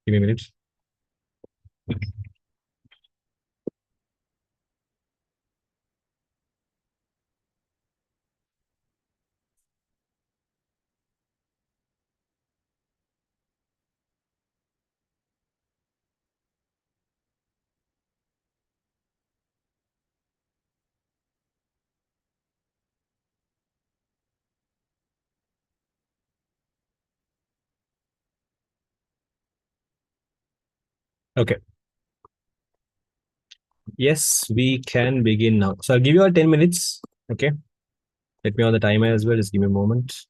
Give me a minute. Okay. Yes, we can begin now. So I'll give you all 10 minutes. Okay. Let me on the timer as well. Just give me a moment.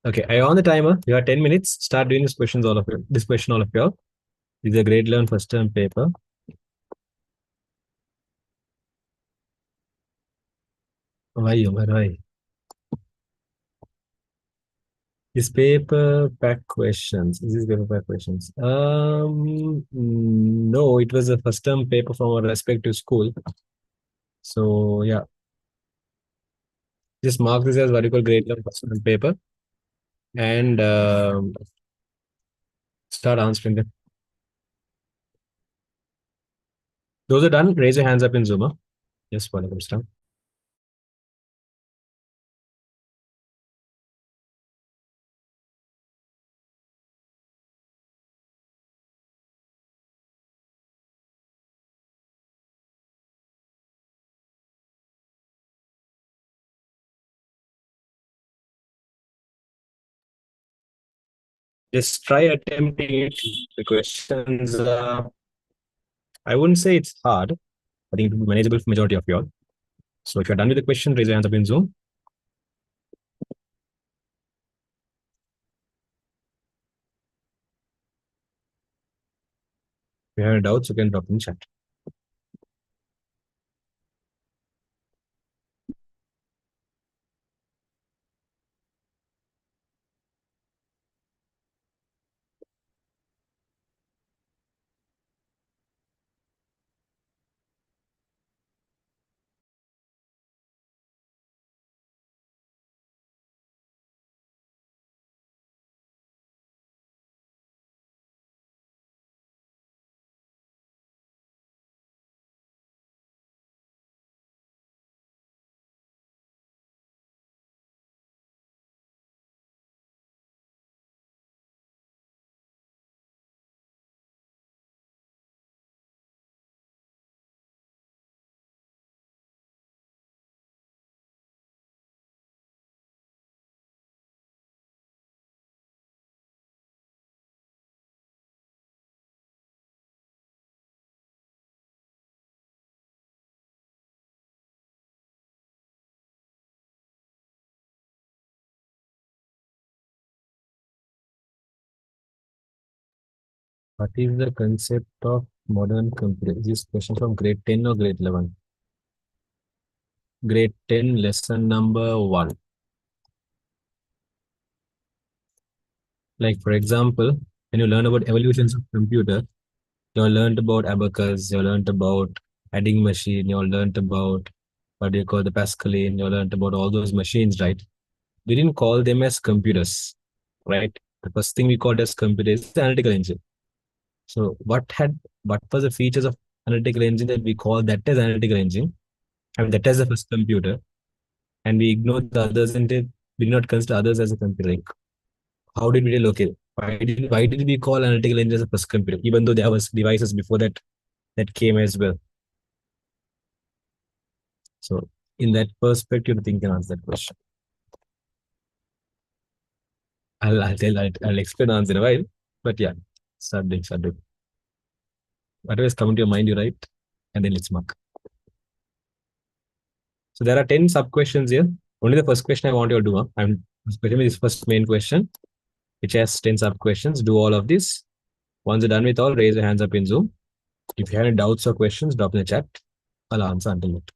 Okay. I on the timer. You have 10 minutes. Start doing these questions, all of you. This question, all of you. This is a grade 11 first term paper. Why, Omar? Why? This paper pack questions. Is this paper pack questions? No, it was a first term paper from our respective school. So yeah, just mark this as what you call grade 11 first term paper and start answering them. Those are done. Raise your hands up in Zoom. Huh? Yes, whatever comes down. Just try attempting it. The questions, I wouldn't say it's hard. I think it will be manageable for majority of you all. So if you're done with the question, raise your hands up in Zoom. If you have any doubts, you can drop in chat. What is the concept of modern computer? Is this question from grade 10 or grade 11? Grade 10, lesson number 1. Like, for example, when you learn about evolutions of computer, you learned about abacus, you learned about adding machine, you learned about what do you call the Pascaline, you learned about all those machines, right? We didn't call them as computers, right? The first thing we called as computers is the analytical engine. So what was the features of analytical engine that we call that as analytical engine? I mean that as the first computer, and we ignored the others and we did not consider others as a computer. Like how did we locate? Why did we call analytical engine as a first computer, even though there was devices before that that came as well? So in that perspective, I think you can answer that question. I'll explain the answer in a while. But yeah, start doing. Whatever is coming to your mind, you write, and then let's mark. So there are 10 sub questions here. Only the first question I want you to do. I'm especially this first main question, which has 10 sub questions. Do all of this. Once you're done with all, raise your hands up in Zoom. If you have any doubts or questions, drop in the chat. I'll answer until it.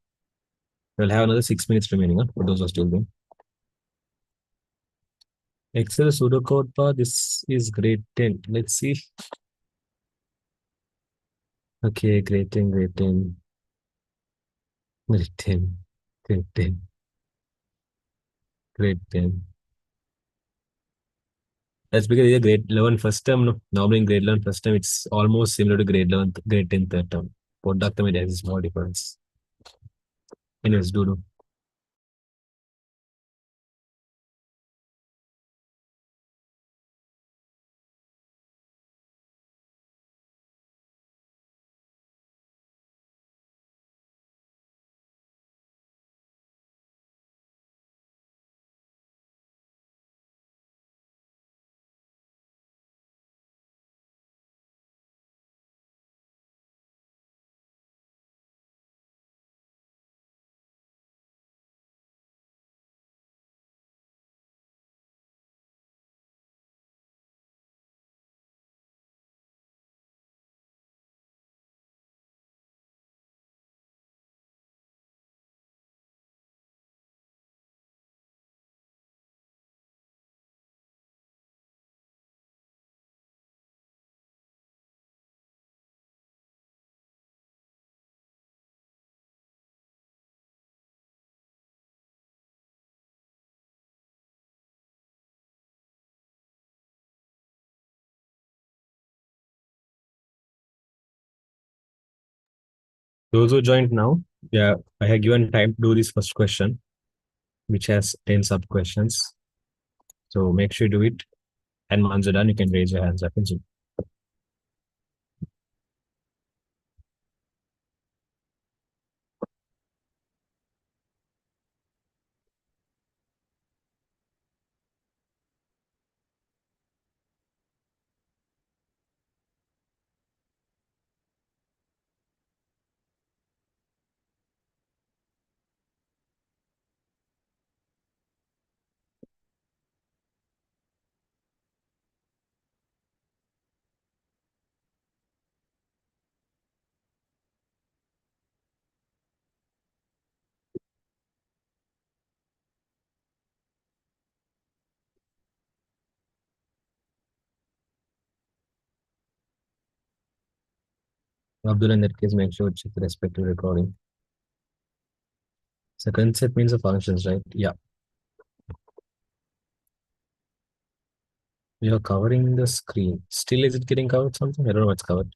We'll have another 6 minutes remaining for those who are still doing. Excel pseudocode path. This is grade 10. Let's see. Okay, great thing, great thing, great thing, great thing, great thing. That's because it's a grade 11 first term. No? Normally in grade 11 first term, it's almost similar to grade 11, grade 10 third term. But doctor there is a small difference. Anyways, do. Those who joined now, yeah, I have given time to do this first question, which has 10 sub questions. So make sure you do it. And once you're done, you can raise your hands up and Zoom. Abdul, in that case, make sure to check the respective recording. So concept means the functions, right? Yeah. You're covering the screen. Still, is it getting covered something? I don't know what's covered.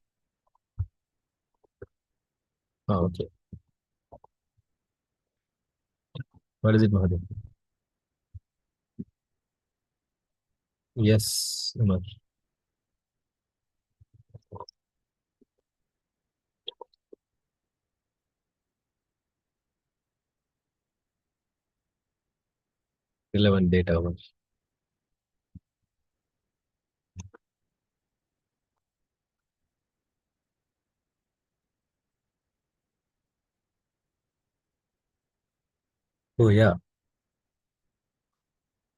Oh, okay. What is it, Mahadev? Yes, Umar. 11 data, Umar. Oh, yeah.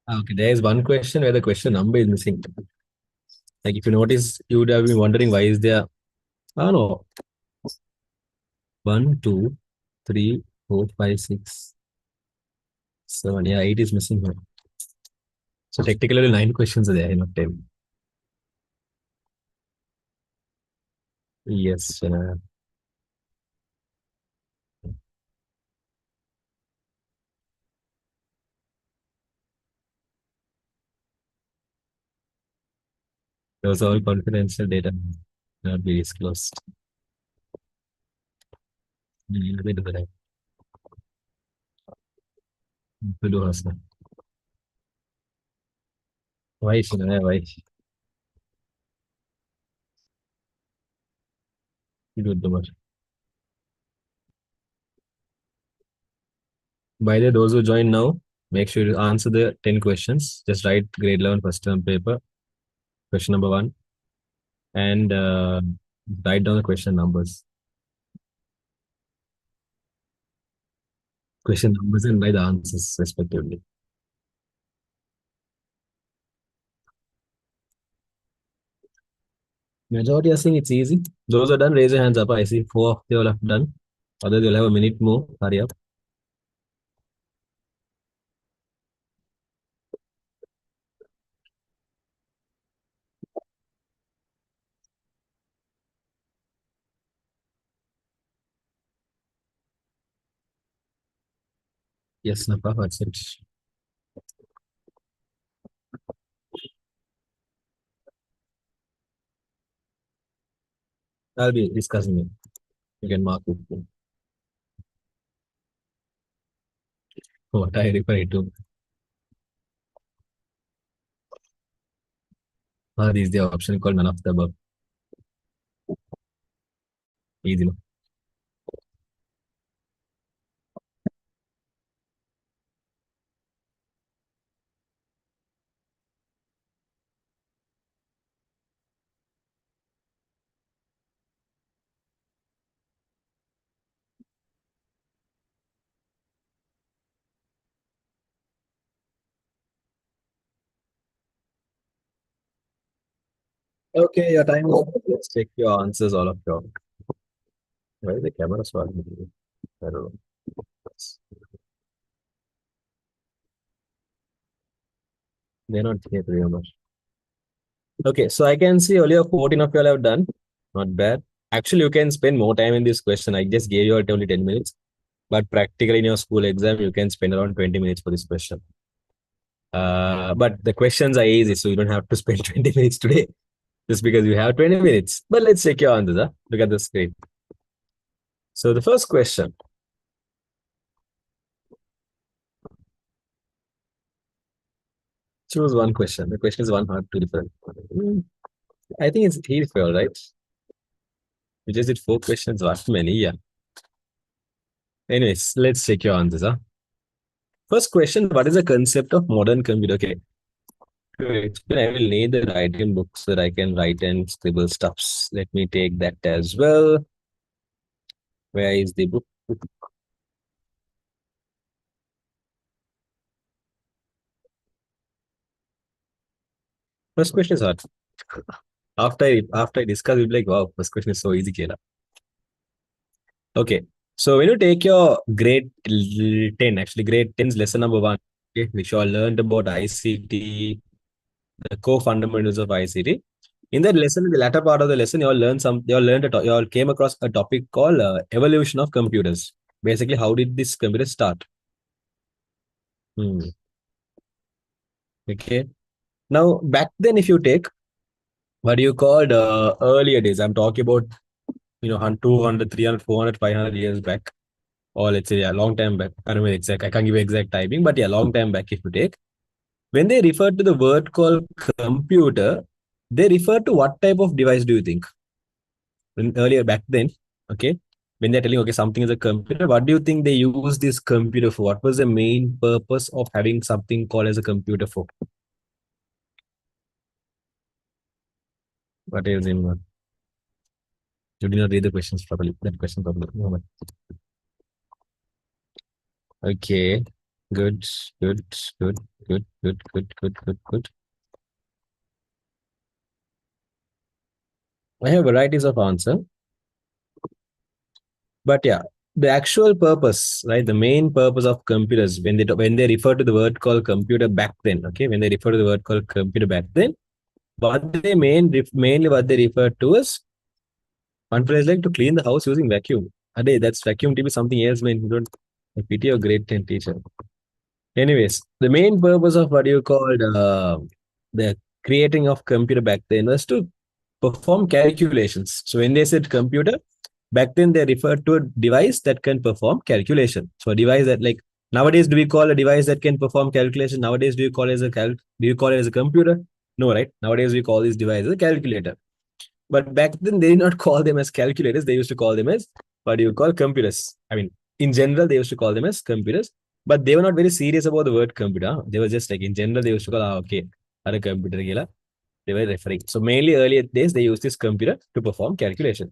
Okay, there is one question where the question number is missing. Like if you notice, you would have been wondering why is there, I don't know, 1, 2, 3, 4, 5, 6, 7. Yeah, 8 is missing here. So technically 9 questions are there, not 10. Yes, those are all confidential data, not be disclosed. They do that. To do Hasna. Why, Shina? Why? Good, Umar. By the way, those who join now, make sure you answer the 10 questions. Just write grade 11 first term paper, question number 1, and write down the question numbers. Question numbers and write the answers respectively. Majority are saying it's easy. Those are done, raise your hands up. I see 4 of you all have done. Others will have a minute more. Hurry up. Yes, Napa, that's it. I'll be discussing it. You can mark it. What I refer to. These the option called none of the above. Easy, no? Okay, your time is up. Let's check your answers, all of your. Where is the camera swag? I don't know. They're not here very much. Okay, so I can see only 14 of you all have done. Not bad. Actually, you can spend more time in this question. I just gave you only 10 minutes. But practically in your school exam, you can spend around 20 minutes for this question. But the questions are easy, so you don't have to spend 20 minutes today just because you have 20 minutes. But let's check your answers. Huh? Look at the screen. So the first question. Choose one question. The question is one hard, two different. I think it's three for all, right? We just did four questions. What many? Yeah. Anyways, let's check your answers. Huh? First question, what is the concept of modern computer? Okay. To explain, I will need the writing book so that I can write and scribble stuffs. Let me take that as well. Where is the book? First question is hard. After I discuss, you'll be like, wow, first question is so easy, Kela. Okay. So when you take your grade 10, actually grade 10's lesson number one, okay, which you all learned about ICT, the core fundamentals of ICT. In that lesson, in the latter part of the lesson, you all learned you all came across a topic called evolution of computers. Basically, how did this computer start? Hmm. Okay. Now, back then, if you take what you called earlier days, I'm talking about 200, 300, 400, 500 years back, or let's say, yeah, long time back. I don't know exact, I can't give you exact timing, but yeah, long time back if you take. When they refer to the word called computer, they refer to what type of device do you think? When earlier back then, okay, when they're telling, okay, something is a computer, what do you think they use this computer for? What was the main purpose of having something called as a computer for? What is in You did not read the questions properly. That question properly. No, okay. Good, good, good, good, good, good, good, good, good. I have varieties of answer, but yeah, the actual purpose, right? The main purpose of computers when they refer to the word called computer back then, okay, when they refer to the word called computer back then, mainly what they refer to is one phrase like to clean the house using vacuum. Ade, that's vacuum to be something else, man. You don't pity your grade 10 teacher. Anyways, the main purpose of what you called the creating of computer back then was to perform calculations. So when they said computer, back then they referred to a device that can perform calculation. So a device that like nowadays do we call a device that can perform calculation? Nowadays do you call it as do you call it as a computer? No, right? Nowadays we call these devices a calculator. But back then they did not call them as calculators. They used to call them as what do you call computers. I mean, in general, they used to call them as computers, but they were not very serious about the word computer. They were just like in general, they used to call, okay, are a computer gila. They were referring. So mainly earlier days, they used this computer to perform calculation.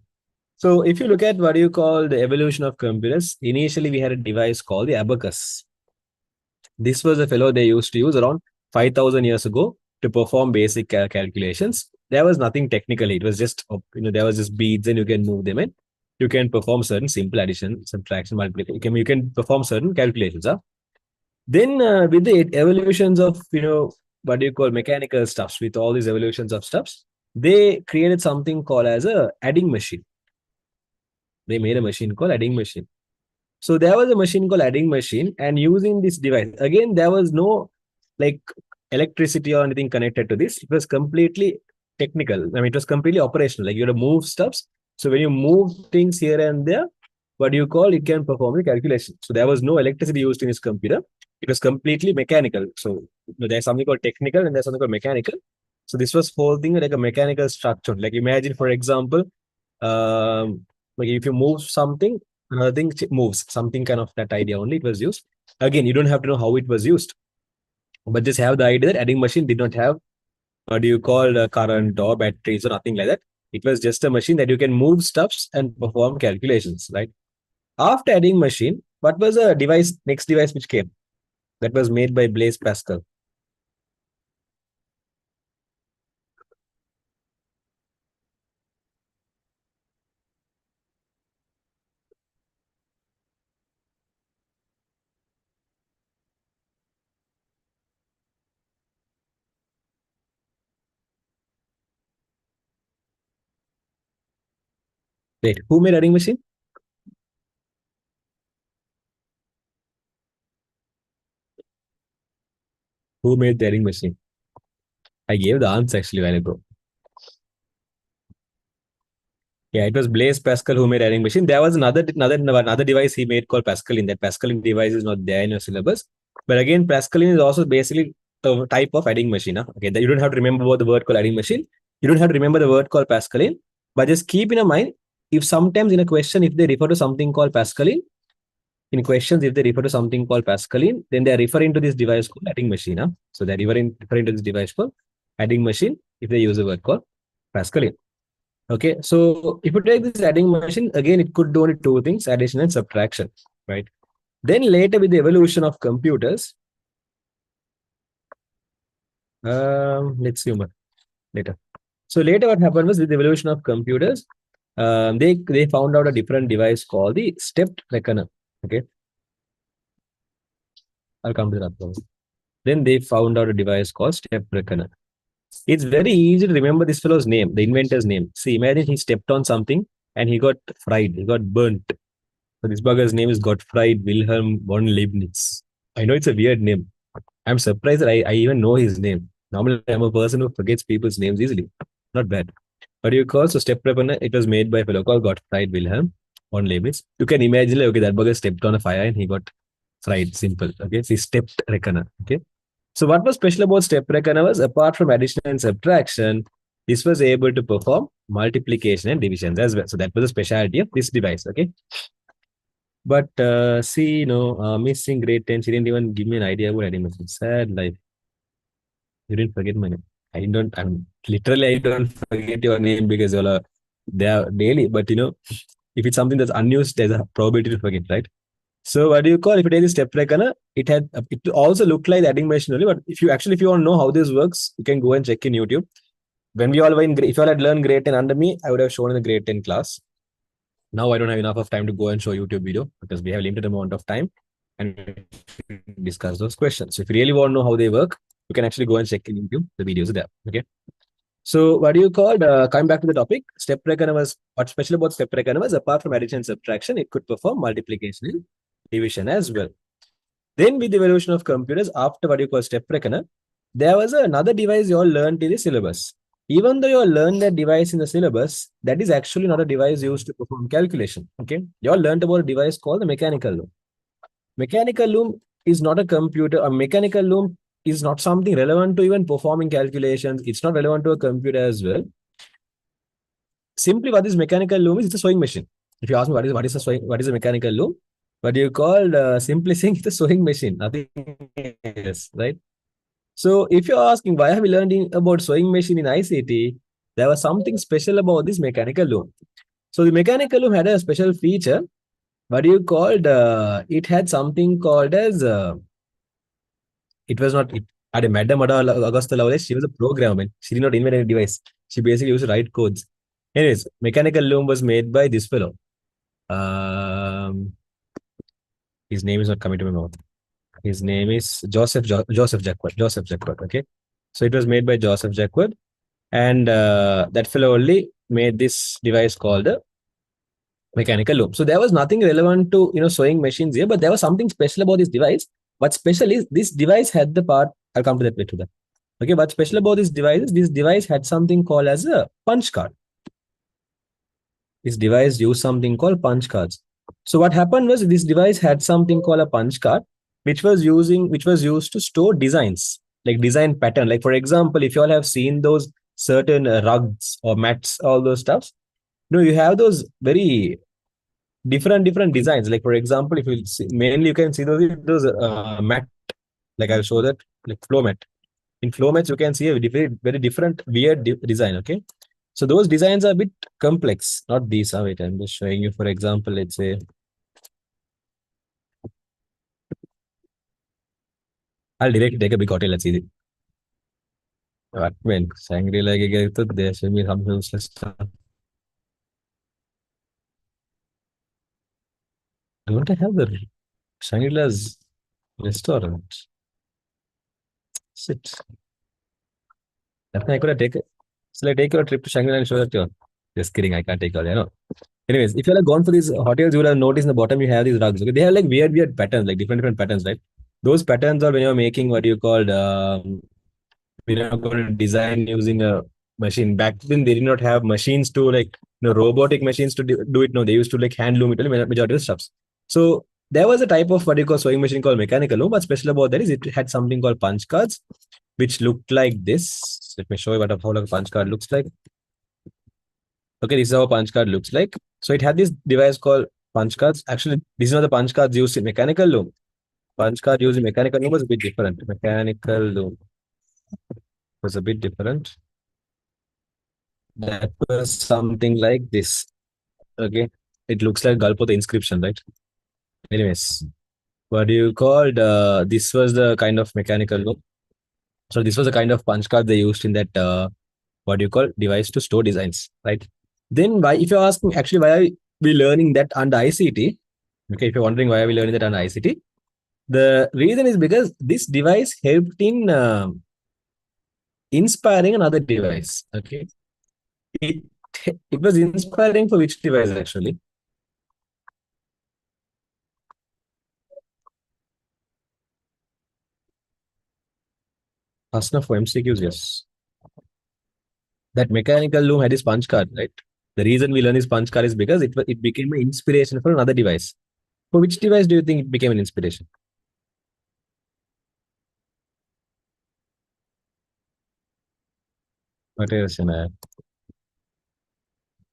So if you look at what do you call the evolution of computers, initially we had a device called the abacus. This was a fellow they used to use around 5,000 years ago to perform basic calculations. There was nothing technically. It was just, there was just beads and you can move them in. You can perform certain simple addition, subtraction, multiplication. You can perform certain calculations. Huh? Then with the evolutions of, what do you call mechanical stuffs, with all these evolutions of stuffs, they created something called as a adding machine. They made a machine called adding machine. So there was a machine called adding machine, and using this device, again, there was no like electricity or anything connected to this. It was completely technical. I mean, it was completely operational. Like you had to move stuffs. So when you move things here and there, what do you call it can perform the calculation. So there was no electricity used in this computer. It was completely mechanical. So there's something called technical and there's something called mechanical. So this was whole thing like a mechanical structure. Like imagine, for example, like if you move something, another thing moves. Something kind of that idea only it was used. Again, you don't have to know how it was used, but just have the idea that adding machine did not have what do you call current or batteries or nothing like that. It was just a machine that you can move stuffs and perform calculations, right? After adding machine, what was a device, next device which came that was made by Blaise Pascal? Wait, who made adding machine? Who made the adding machine? I gave the answer actually while ago. Yeah, it was Blaise Pascal who made adding machine. There was another device he made called Pascaline. That Pascaline device is not there in your syllabus. But again, Pascaline is also basically a type of adding machine. Huh? Okay, you don't have to remember what the word called adding machine. You don't have to remember the word called Pascaline. But just keep in mind, if sometimes in a question, if they refer to something called Pascaline, in questions, if they refer to something called Pascaline, then they are referring to this device called adding machine. Huh? So they're referring to this device called adding machine if they use a word called Pascaline. Okay, so if you take this adding machine, again, it could do only two things, addition and subtraction, right? Then later with the evolution of computers, let's see more later. So later what happened was with the evolution of computers, they found out a different device called the stepped reckoner. Okay, I'll come to that one. Then they found out a device called step reckoner. It's very easy to remember this fellow's name, the inventor's name. See, imagine he stepped on something and he got fried, he got burnt. So this bugger's name is Gottfried Wilhelm von Leibniz. I know it's a weird name. I'm surprised that I even know his name. Normally, I'm a person who forgets people's names easily. Not bad. But you call so step reckoner, it was made by a fellow called Gottfried Wilhelm von Leibniz. You can imagine, like, okay, that bugger stepped on a fire and he got fried. Simple. Okay, so he stepped reckoner. Okay. So what was special about step reckoner was apart from addition and subtraction, this was able to perform multiplication and divisions as well. So that was the specialty of this device. Okay. But see, missing grade 10, she didn't even give me an idea about animation. Sad life. You didn't forget my name. I don't forget your name because you're there daily. But if it's something that's unused, there's a probability to forget, right? So what do you call if you take the step reckoner? It also looked like the adding machine only. But if you want to know how this works, you can go and check in YouTube. When we all were if you all had learned grade 10 under me, I would have shown in the grade 10 class. Now I don't have enough of time to go and show YouTube video because we have limited amount of time and discuss those questions. So if you really want to know how they work, you can actually go and check in YouTube. The videos are there. Okay. So what do you call coming back to the topic? Step reckoner was what's special about step reckoner was apart from addition and subtraction, it could perform multiplication and division as well. Then with the evolution of computers, after what you call step reckoner, there was another device you all learned in the syllabus. Even though you all learned that device in the syllabus, that is actually not a device used to perform calculation. Okay. You all learned about a device called the mechanical loom. Mechanical loom is not a computer. A mechanical loom is not something relevant to even performing calculations. It's not relevant to a computer as well. Simply what this mechanical loom is, it's a sewing machine. If you ask me what is a mechanical loom, what you call simply saying it's a sewing machine, nothing else, right? So if you're asking why have we learned about sewing machine in ICT, there was something special about this mechanical loom. So the mechanical loom had a special feature. What you called it had something called as it was not it had a Madam Augusta Lovelace. She was a programmer. She did not invent any device. She basically used to write codes. Anyways, mechanical loom was made by this fellow. His name is not coming to my mouth. His name is Joseph Jacquard. Joseph Jacquard. Okay, so it was made by Joseph Jacquard, and that fellow only made this device called Mechanical loom. So there was nothing relevant to sewing machines here, but there was something special about this device. What's special is this device had the part. I'll come to that later. Okay, what's special about this device is this device had something called as a punch card. This device used something called punch cards. So what happened was this device had something called a punch card, which was used to store designs, like design pattern. Like for example, if you all have seen those certain rugs or mats, all those stuffs, you have those very different designs. Like for example, if you see, mainly you can see those mat. Like I'll show that, like flow mat. In flow mats, you can see a very different weird design. Okay, so those designs are a bit complex. Not these. Wait, I'm just showing you. For example, let's say I'll directly take a big hotel. Let's see. What when Shangri-La get to there, show me some useless stuff. Don't I have the Shangri-La's restaurant? Shit. Definitely, I could have taken. So like take your trip to Shangri-La and show that to you. Just kidding. I can't take all. Anyways, if you have gone for these hotels, you would have noticed in the bottom you have these rugs. Okay, they have like weird patterns, like different patterns, right? Those patterns are when you're making what you called we're not going to design using a machine. Back then, they did not have machines to like robotic machines to do it. No, they used to like hand loom it, majority of the stuffs. So there was a type of what you call sewing machine called mechanical loom. What's special about that is it had something called punch cards, which looked like this. Let me show you how like a punch card looks like. Okay, this is how a punch card looks like. So it had this device called punch cards. Actually, this is not the punch cards used in mechanical loom. Punch card used in mechanical loom was a bit different. Mechanical loom was a bit different. That was something like this. Okay. It looks like Galpota inscription, right? Anyways, what do you call this was the kind of mechanical loop. So this was the kind of punch card they used in that what do you call device to store designs, right? Then why if you're asking actually why are we learning that under ICT? Okay, if you're wondering why are we learning that under ICT, the reason is because this device helped in inspiring another device. Okay. It it was inspiring for which device actually? Asna for MCQs, yes. That mechanical loom had his punch card, right? The reason we learn his punch card is because it became an inspiration for another device. For which device do you think it became an inspiration? What else?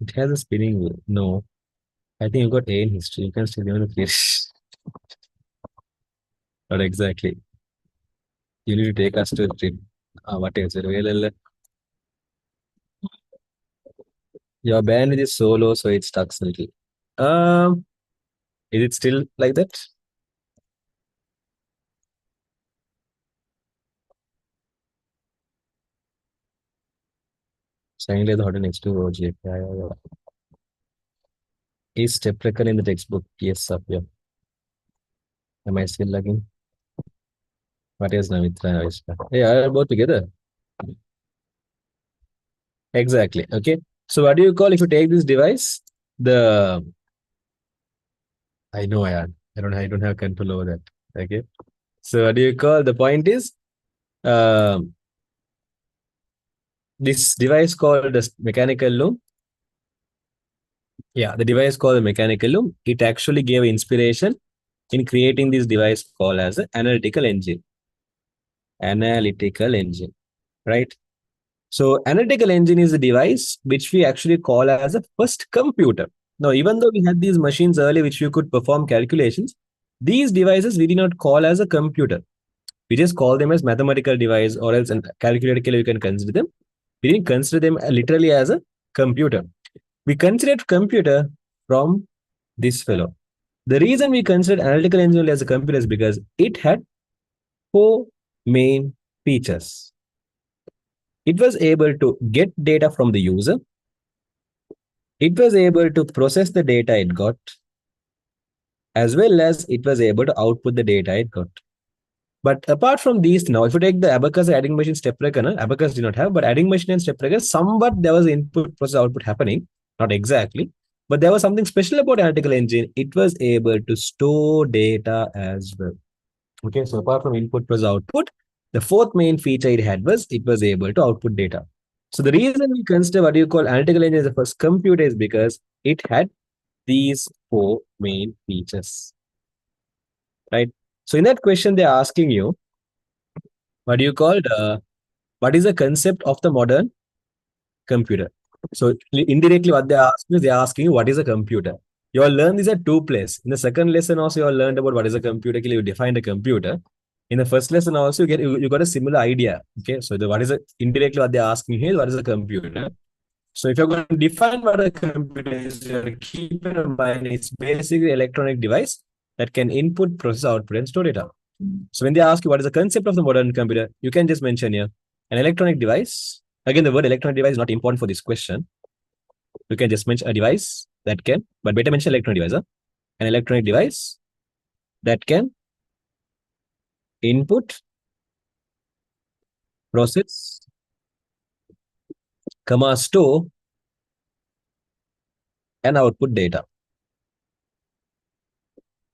It has a spinning wheel. No, I think you got A in history. You can still give it a Not exactly. You need to take us to a trip. What else? Well, your band is solo, so it stuck a little. Um, is it still like that? Shangri the hotel next to OG. Yeah. Is step record in the textbook? Yes, up here. Am I still lagging? What is Namitra and Avishka? They are both together. Exactly. Okay. So what do you call if you take this device? The I know I don't have control over that. Okay. So what do you call the point is um this device called the mechanical loom. Yeah, the device called the mechanical loom. It actually gave inspiration in creating this device called as an analytical engine. Analytical engine, right? So analytical engine is a device which we actually call as a first computer. Now, even though we had these machines earlier which we could perform calculations, these devices we did not call as a computer. We just call them as mathematical device or else and calculator you can consider them. We didn't consider them literally as a computer. We considered computer from this fellow. The reason we considered analytical engine as a computer is because it had four main features. It was able to get data from the user. It was able to process the data it got, as well as it was able to output the data it got. But apart from these, now if you take the abacus adding machine step reckoner, abacus did not have, but adding machine and step reckoner, somewhat there was input process output happening, not exactly. But there was something special about analytical engine. It was able to store data as well. Okay, so apart from input plus output, the fourth main feature it had was it was able to output data. So the reason we consider what you call analytical engine as the first computer is because it had these four main features, right? So in that question, they're asking you, what do you call what is the concept of the modern computer? So indirectly, what they're asking is they're asking you, what is a computer? You all learn these at two places. In the second lesson, also you all learned about what is a computer. You defined a computer. In the first lesson, also you got a similar idea. Okay, so the what is a indirectly what they're asking here is what is a computer? So if you're going to define what a computer is, you have to keep in mind it's basically an electronic device that can input, process, output, and store data. So when they ask you what is the concept of the modern computer, you can just mention here an electronic device. Again, the word electronic device is not important for this question. You can just mention a device that can, but better mention electronic device. Huh? An electronic device that can input, process, comma, store, and output data.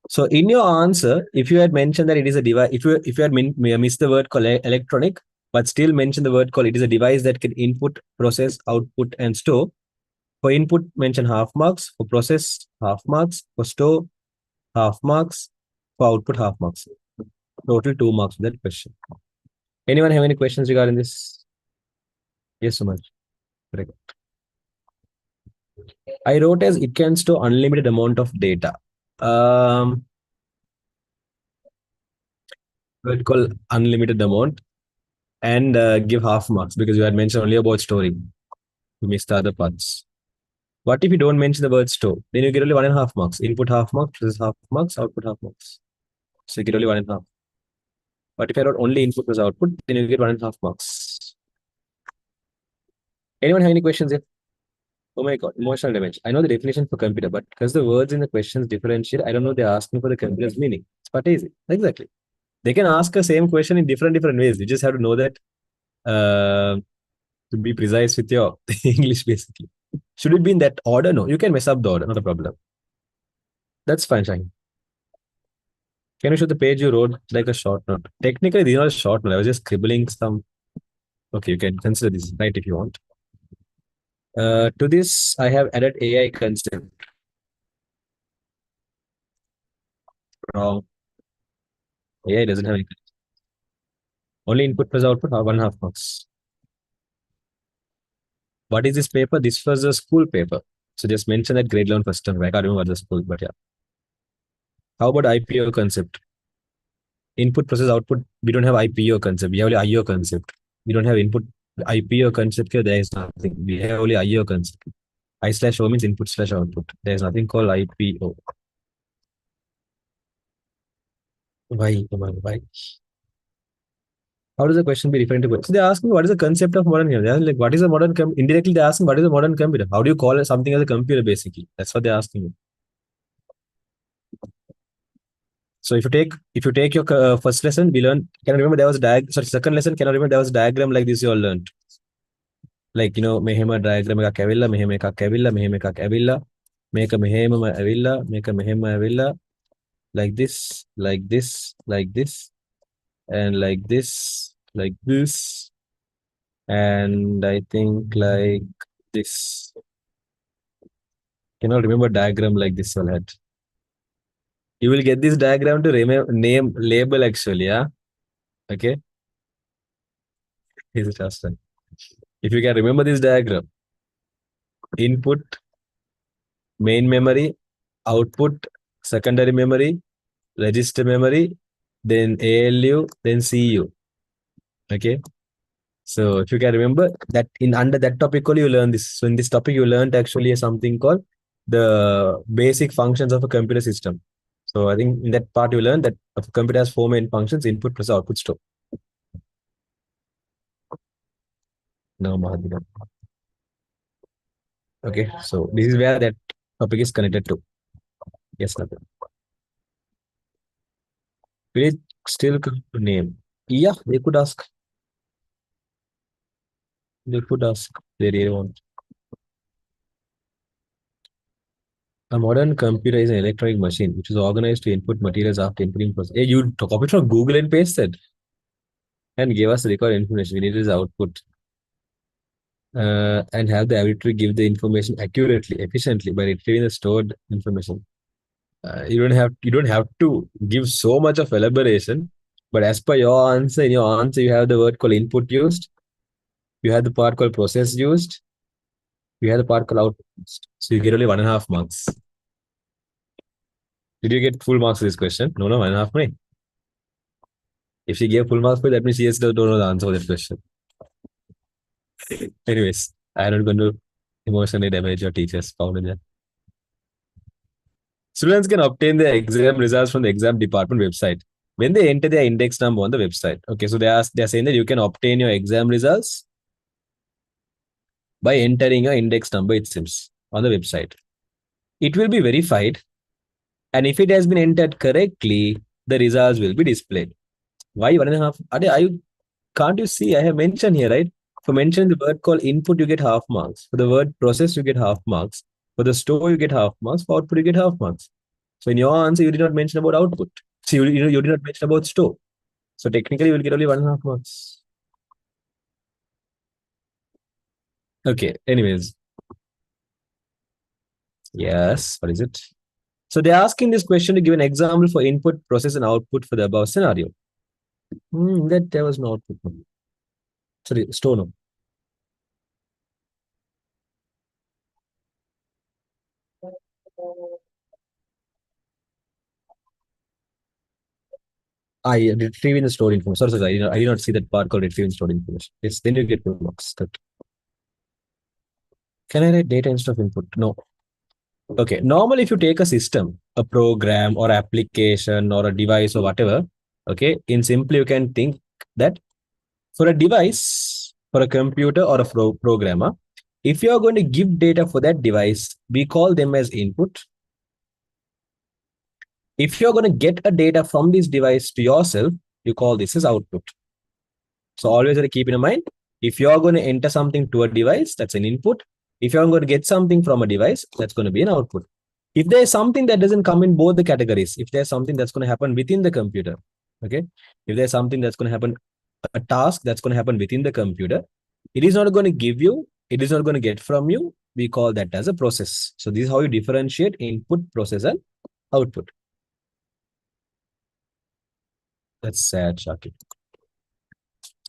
So in your answer, if you had mentioned that it is a device, if you had missed the word called electronic, but still mention the word called it is a device that can input, process, output, and store. For input, mention half marks. For process, half marks. For store, half marks. For output, half marks. Total 2 marks for that question. Anyone have any questions regarding this? Yes, so much. Correct. I wrote as it can store unlimited amount of data. We'll call unlimited amount and give half marks because you had mentioned only about storing. You missed the other parts. What if you don't mention the word store? Then you get only 1.5 marks. Input half marks, process half marks, output half marks. So you get only 1.5. But if I wrote only input plus output, then you get 1.5 marks. Anyone have any questions here? Oh my God, emotional damage. I know the definition for computer, but because the words in the questions differentiate, I don't know they're asking for the computer's meaning. It's but easy. Exactly. They can ask the same question in different ways. You just have to know that uh, to be precise with your English, basically. Should it be in that order? No, you can mess up the order, not a problem. That's fine, Shine. Can you show the page you wrote like a short note? Technically, these are not a short note. I was just scribbling some. Okay, you can consider this, right, if you want. To this, I have added AI concept. Wrong. AI doesn't have any. Only input plus output are 1.5 marks. What is this paper? This was a school paper. So just mention that grade 11 first term. I can't remember what the school, but yeah. How about IPO concept? Input process output. We don't have IPO concept. We have only IO concept. We don't have input IPO concept here. There is nothing. We have only IO concept. I slash O means input slash output. There is nothing called IPO. Why? Come on, why? How does the question be referring to? So they're asking what is the concept of modern computer? They're like, what is a modern computer? Indirectly, they're asking what is a modern computer? How do you call it something as a computer, basically? That's what they're asking you. So if you take your first lesson, we learned. Can I remember there was a diagram? Sorry, second lesson. Can I remember there was a diagram like this? You all learned. Like mehema diagram එකක් ඇවිල්ලා මෙහෙම එකක් ඇවිල්ලා මෙහෙම එකක් ඇවිල්ලා මේක මෙහෙමම ඇවිල්ලා මේක මෙහෙම ඇවිල්ලා like this, like this, like this, and like this, and I think like this. Cannot remember diagram like this one had. You will get this diagram to remember name label actually, yeah. Okay. Here's a task. If you can remember this diagram, input, main memory, output, secondary memory, register memory, then ALU, then CU. Okay. So if you can remember that in under that topic only you learn this. So in this topic you learned actually something called the basic functions of a computer system. So I think in that part you learned that a computer has four main functions: input, process, output, store. Now Mahadika. Okay, so this is where that topic is connected to. Yes, Nabil. Will it still come to name? Yeah, they could ask. They could ask. They really want. A modern computer is an electronic machine which is organized to input materials after inputting process. Hey, you copy it from Google and paste it and give us the required information. We need is output and have the ability to give the information accurately, efficiently by retrieving the stored information. You don't have to give so much of elaboration, but as per your answer, in your answer, you have the word called input used, you have the part called process used, you have the part called output used. So you get only 1.5 marks. Did you get full marks for this question? No, no, 1.5 marks. If she gave full marks for it, that means she has don't know the answer for that question. Anyways, I'm not going to emotionally damage your teachers found in there. Students can obtain their exam results from the exam department website when they enter their index number on the website. Okay, so they're saying that you can obtain your exam results by entering your index number, it seems, on the website. It will be verified, and if it has been entered correctly, the results will be displayed. Why 1.5? Are you can't you see? I have mentioned here, right? For mentioning the word called input, you get half marks. For the word process, you get half marks. For the store, you get half marks. For output, you get half marks. So in your answer, you did not mention about output. So you did not mention about store. So technically, you will get only 1.5 marks. Okay. Anyways, yes. What is it? So they're asking this question to give an example for input, process, and output for the above scenario. That there was no output. Sorry, store no. I retrieving the stored information. Sorry, I did not see that part called retrieving stored information. It's then you get full marks. Correct. Can I write data instead of input? No. Okay. Normally, if you take a system, a program or application or a device or whatever, okay, in simply you can think that for a device, for a computer or a programmer, if you are going to give data for that device, we call them as input. If you're going to get a data from this device to yourself, you call this as output. So always keep in mind, if you're going to enter something to a device, that's an input. If you're going to get something from a device, that's going to be an output. If there's something that doesn't come in both the categories, if there's something that's going to happen within the computer, okay, if there's something that's going to happen, a task that's going to happen within the computer, it is not going to give you, it is not going to get from you. We call that as a process. So this is how you differentiate input, process, and output. That's sad, Shakib.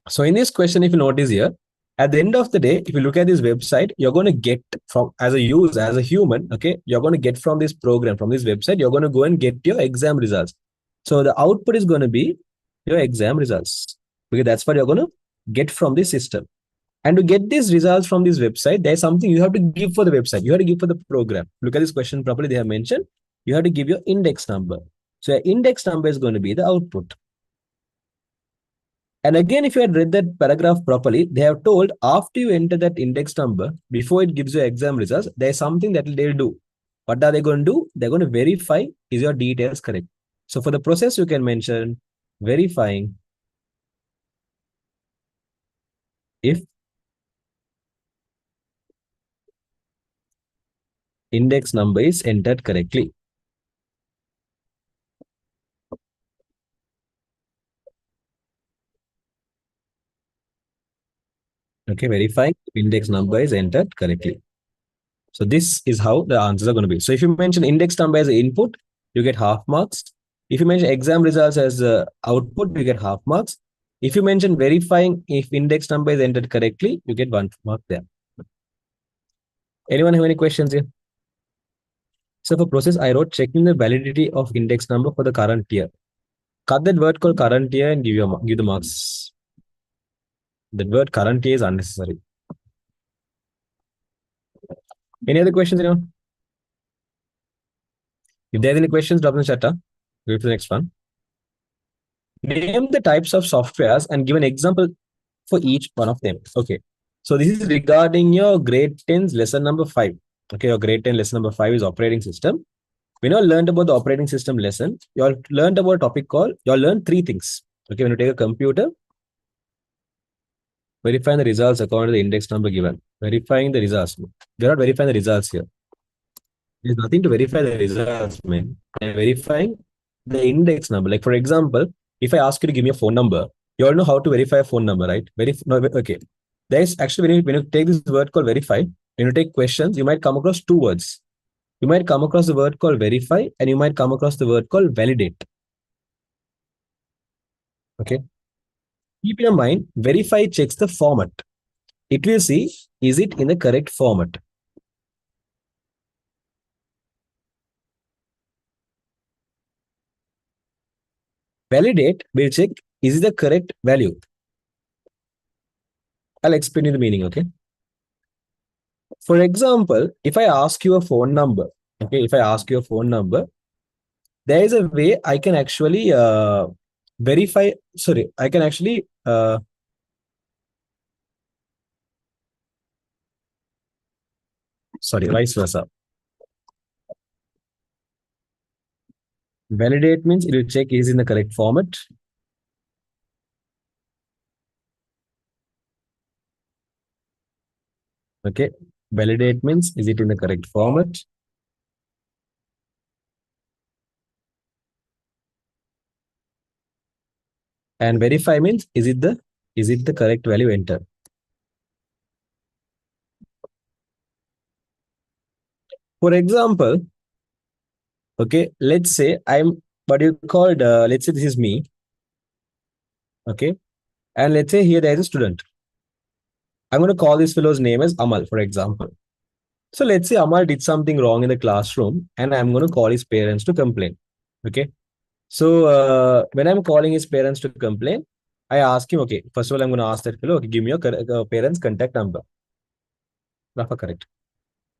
So in this question, if you notice here, at the end of the day, if you look at this website, you're going to get from as a user, as a human, okay, you're going to get from this program, from this website, you're going to go and get your exam results. So the output is going to be your exam results because that's what you're going to get from this system. And to get these results from this website, there's something you have to give for the website. You have to give for the program. Look at this question properly. They have mentioned you have to give your index number. So your index number is going to be the output. And again, if you had read that paragraph properly, they have told after you enter that index number, before it gives you exam results, there's something that they'll do. What are they going to do? They're going to verify is your details correct. So for the process, you can mention verifying if index number is entered correctly. Okay, verifying if index number is entered correctly. So this is how the answers are going to be. So if you mention index number as input, you get half marks. If you mention exam results as output, you get half marks. If you mention verifying if index number is entered correctly, you get 1 mark there. Anyone have any questions here? So for process, I wrote checking the validity of index number for the current year. Cut that word called current year and give the marks. That word current year is unnecessary. Any other questions, anyone? If there's any questions, drop in the chat. Go to the next one. Name the types of softwares and give an example for each one of them. Okay. So this is regarding your grade 10's lesson number 5. Okay, your grade 10 lesson number 5 is operating system. When you all learned about the operating system lesson, you all learned about a topic called, you all learned 3 things. Okay, when you take a computer, verifying the results according to the index number given. Verifying the results. We're not verifying the results here. There's nothing to verify the results, man. I'm verifying the index number. Like for example, if I ask you to give me a phone number, you all know how to verify a phone number, right? No, okay. There's actually when you take this word called verify, when you take questions, you might come across two words. You might come across the word called verify, and you might come across the word called validate. Okay. Keep in mind, verify checks the format. It will see is it in the correct format. Validate will check is it the correct value. I'll explain you the meaning, okay? For example, if I ask you a phone number, okay, if I ask you a phone number, there is a way I can actually verify, sorry, I can actually, sorry, vice versa. Validate means it will check is in the correct format. Okay. Validate means is it in the correct format? And verify means is it the correct value enter? For example, okay, let's say I'm what you called let's say this is me, okay, and let's say here there is a student. I'm going to call this fellow's name as Amal, for example. So let's say Amal did something wrong in the classroom, and I'm going to call his parents to complain. Okay. So when I'm calling his parents to complain, I ask him, okay, first of all, I'm going to ask that fellow, okay, give me your parents' contact number. Rafa, correct.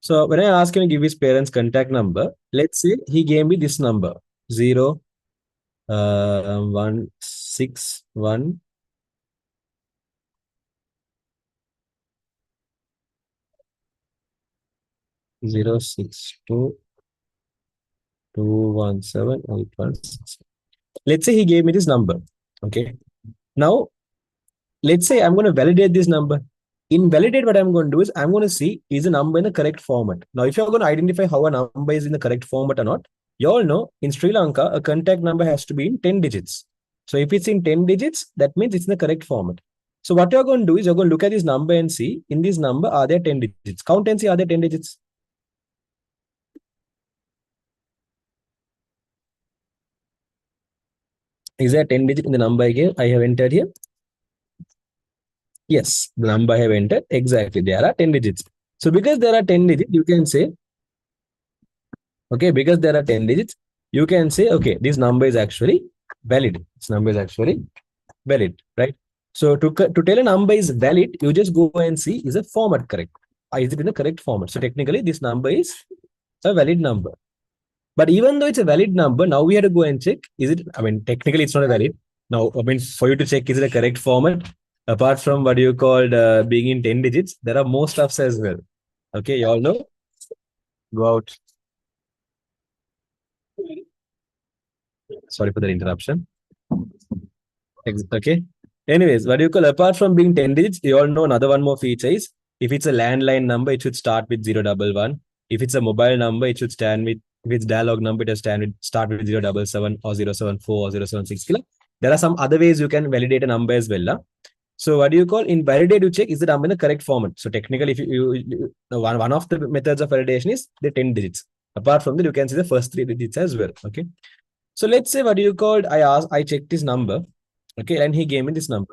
So when I ask him to give his parents' contact number, let's say he gave me this number 0 1 6 1 0 6 2 2 1 7 8 1 6. Let's say he gave me this number. Okay. Now, let's say I'm going to validate this number. In validate, what I'm going to do is I'm going to see is the number in the correct format. Now, if you're going to identify how a number is in the correct format or not, you all know in Sri Lanka, a contact number has to be in 10 digits. So if it's in 10 digits, that means it's in the correct format. So what you're going to do is you're going to look at this number and see in this number, are there 10 digits? Count and see, are there 10 digits? Is there 10 digit in the number here I have entered here? Yes, the number I have entered. Exactly. There are 10 digits. So because there are 10 digits, you can say, okay, because there are 10 digits, you can say, okay, this number is actually valid. This number is actually valid, right? So to tell a number is valid, you just go and see is the format correct? Is it in the correct format? So technically, this number is a valid number. But even though it's a valid number, now we have to go and check, is it, I mean, technically it's not a valid. Now, I mean, for you to check, is it a correct format? Apart from what you called being in 10 digits, there are more stuffs as well. Okay, you all know? Go out. Sorry for the interruption. Okay. Anyways, what do you call apart from being 10 digits, you all know another one more feature is if it's a landline number, it should start with 011. If it's a mobile number, it should stand with if it's dialogue number, it will start with 077 or 074 or 076. There are some other ways you can validate a number as well. So what do you call in validate you check is the number in the correct format. So technically, if one of the methods of validation is the 10 digits. Apart from that, you can see the first three digits as well. Okay. So let's say what do you called I checked his number. Okay, and he gave me this number.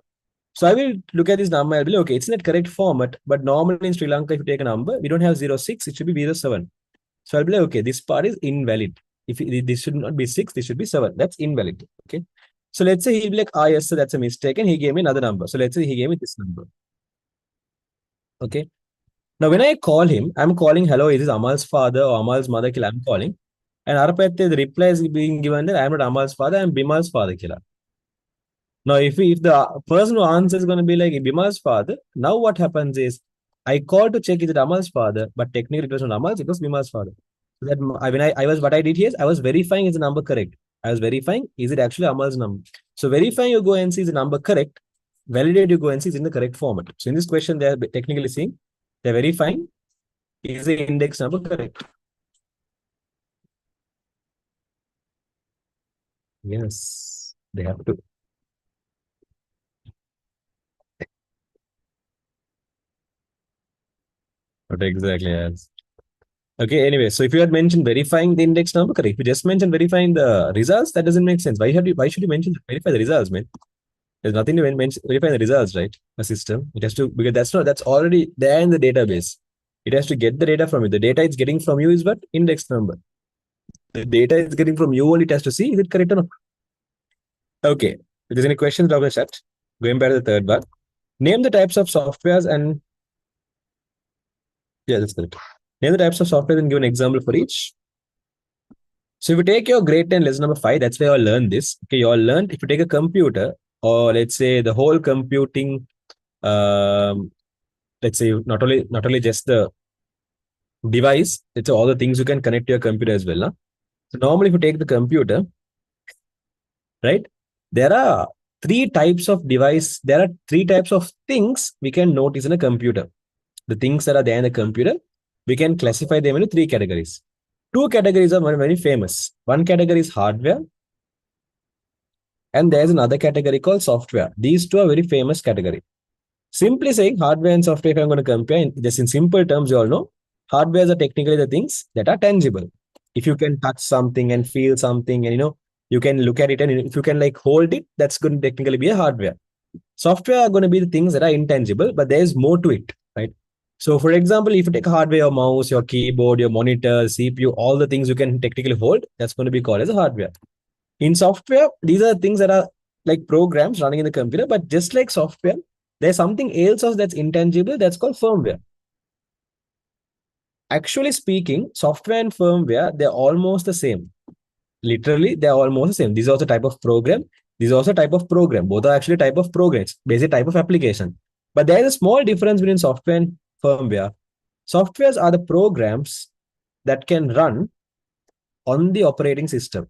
So I will look at this number. I'll be like, okay, it's in that correct format. But normally in Sri Lanka, if you take a number, we don't have 06, it should be 07. So I'll be like, okay, this part is invalid. If this should not be 6, this should be 7. That's invalid. Okay. So let's say he'll be like, yes, so that's a mistake. And he gave me another number. So let's say he gave me this number. Okay. Now when I call him, I'm calling, hello, is this Amal's father or Amal's mother? Killer, I'm calling. And Arapate, the reply is being given that I'm not Amal's father, I'm Bimal's father. Killer. Now, if the person who answers is going to be like Bimal's father, now what happens is I call to check is it Amal's father, but technically it was not Amal's, it was Bimal's father. So that when I was what I did here is I was verifying is the number correct. I was verifying is it actually Amal's number. So verifying you go and see is the number correct. Validate you go and see is in the correct format. So in this question they are technically saying they're verifying is the index number correct. Yes, they have to. But exactly, yes. Okay, anyway, so if you had mentioned verifying the index number, correct. If you just mentioned verifying the results, that doesn't make sense. Why should you mention verify the results, man? There's nothing to mention verify the results, right? A system. It has to because that's already there in the database. It has to get the data from you. The data it's getting from you is what? Index number. The data it's getting from you only it has to see is it correct or not. Okay. If there's any questions, log the chat. Going back to the third one. Name the types of softwares and yeah, that's correct. Name the types of software and give an example for each. So if you take your grade 10 lesson number 5, that's where you all learn this. Okay, you all learned if you take a computer or let's say the whole computing, um, let's say not only just the device, it's all the things you can connect to your computer as well. Huh? So normally if you take the computer, right, there are three types of device. There are three types of things we can notice in a computer. The things that are there in the computer, we can classify them into three categories. Two categories are very, very famous. One category is hardware, and there's another category called software. These two are very famous category. Simply saying hardware and software, if I'm going to compare, just in simple terms, you all know, hardware are technically the things that are tangible. If you can touch something and feel something, and you can look at it, and if you can like hold it, that's going to technically be a hardware. Software are going to be the things that are intangible, but there's more to it, right? So, for example, if you take hardware, your mouse, your keyboard, your monitor, CPU, all the things you can technically hold, that's going to be called as a hardware. In software, these are things that are like programs running in the computer, but just like software, there's something else that's intangible that's called firmware. Actually speaking, software and firmware, they're almost the same. Literally, they're almost the same. These are also type of program. These are also type of program. Both are actually type of programs, basic type of application. But there is a small difference between software and firmware. Softwares are the programs that can run on the operating system.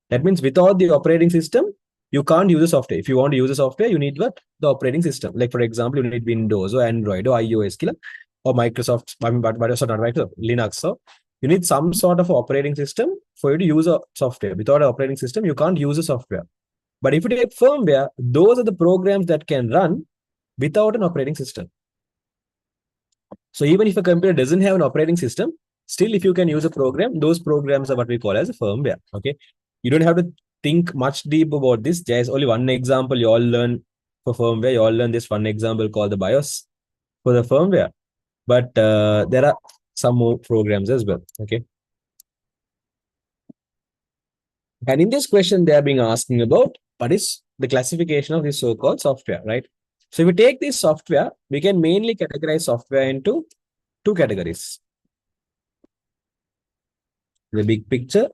That means without the operating system, you can't use the software. If you want to use the software, you need what? The operating system. Like for example, you need Windows or Android or iOS or Microsoft, Microsoft, not Microsoft, Linux. So you need some sort of operating system for you to use a software. Without an operating system, you can't use the software. But if you take firmware, those are the programs that can run without an operating system. So even if a computer doesn't have an operating system, still if you can use a program, those programs are what we call as a firmware. Okay. You don't have to think much deep about this. There's only one example you all learn for firmware. You all learn this one example called the BIOS for the firmware. But there are some more programs as well. Okay. And in this question, they are being asking about what is the classification of this so-called software, right? So if we take this software, we can mainly categorize software into two categories. The big picture,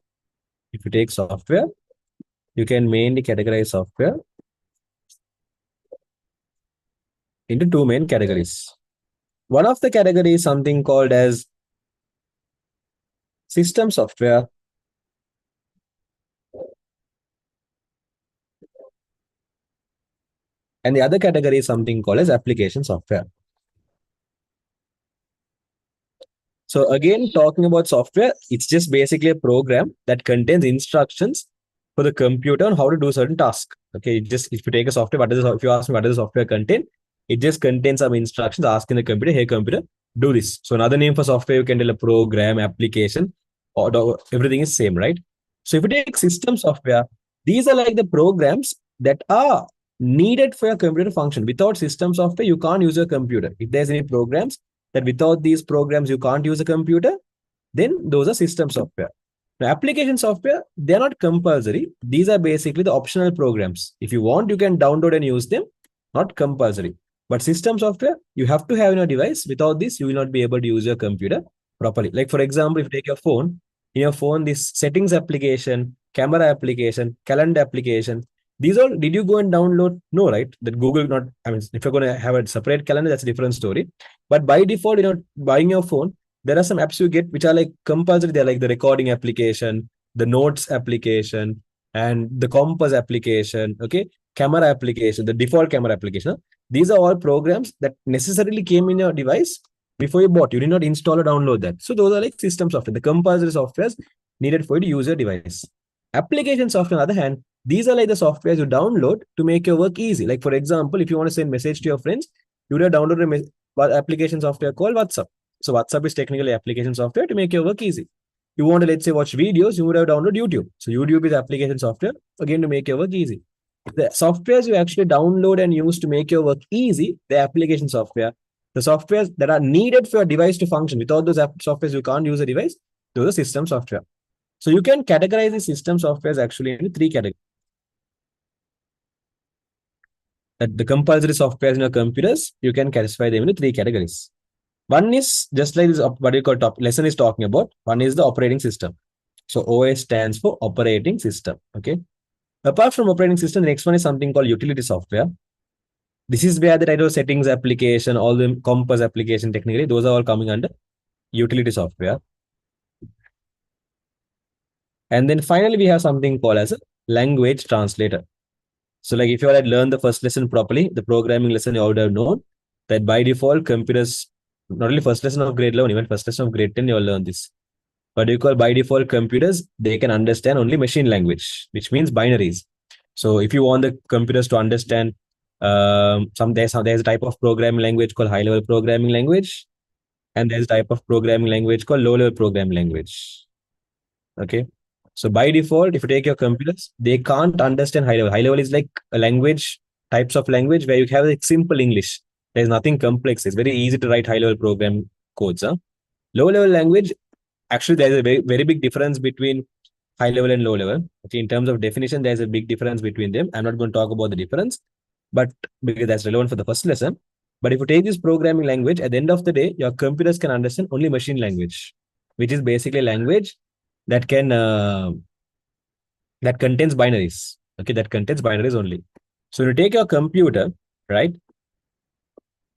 if you take software, you can mainly categorize software into two main categories. One of the category is something called as system software, and the other category is something called as application software. So again, talking about software, it's just basically a program that contains instructions for the computer on how to do certain tasks. Okay, just if you take a software, if you ask me what does the software contain, it just contains some instructions asking the computer, hey computer, do this. So another name for software, you can tell a program, application, or everything is same, right? So if you take system software, these are like the programs that are needed for your computer to function. Without system software, you can't use your computer. If there's any programs that without these programs you can't use a computer, then those are system software. Now, application software, they're not compulsory. These are basically the optional programs. If you want, you can download and use them, not compulsory. But system software, you have to have in your device. Without this, you will not be able to use your computer properly. Like for example, if you take your phone, in your phone, this settings application, camera application, calendar application, these all, did you go and download? No, right? That Google not, I mean, if you're going to have a separate calendar, that's a different story. But by default, buying your phone, there are some apps you get which are like compulsory. They're like the recording application, the notes application, and the compass application, okay, camera application, the default camera application. These are all programs that necessarily came in your device before you bought. You did not install or download that. So those are like system software, the compulsory softwares needed for you to use your device. Application software, on the other hand, These are like the softwares you download to make your work easy. Like for example, if you want to send message to your friends, you would have downloaded application software called WhatsApp. So WhatsApp is technically application software to make your work easy. You want to, let's say, watch videos, you would have downloaded YouTube. So YouTube is application software, again, to make your work easy. The softwares you actually download and use to make your work easy, the application software. The softwares that are needed for your device to function. Without those softwares, you can't use a device. Those are system software. So you can categorize the system softwares actually into three categories. That the compulsory softwares in your computers, you can classify them into three categories. One is just like this, what you call top lesson is talking about. One is the operating system. So OS stands for operating system. Okay. Apart from operating system, the next one is something called utility software. This is where the title settings application, all the compass application technically, those are all coming under utility software. And then finally, we have something called as a language translator. So like if you had learned the first lesson properly, the programming lesson, you would have known that by default, computers, not only first lesson of grade 11, even first lesson of grade 10, you'll learn this. But you call by default computers, they can understand only machine language, which means binaries. So if you want the computers to understand there's a type of programming language called high level programming language, and there's a type of programming language called low level programming language. Okay. So by default, if you take your computers, they can't understand high level. High level is like a language, types of language where you have like simple English. There's nothing complex. It's very easy to write high level program codes. Huh? Low level language, actually, there's a very, very big difference between high level and low level. Okay, in terms of definition, there's a big difference between them. I'm not going to talk about the difference, but because that's relevant for the first lesson. But if you take this programming language, at the end of the day, your computers can understand only machine language, which is basically language that can that contains binaries. Okay, that contains binaries only. So you take your computer, right?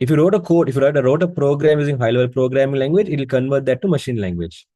If you wrote a code, if you wrote a program using high-level programming language, it will convert that to machine language.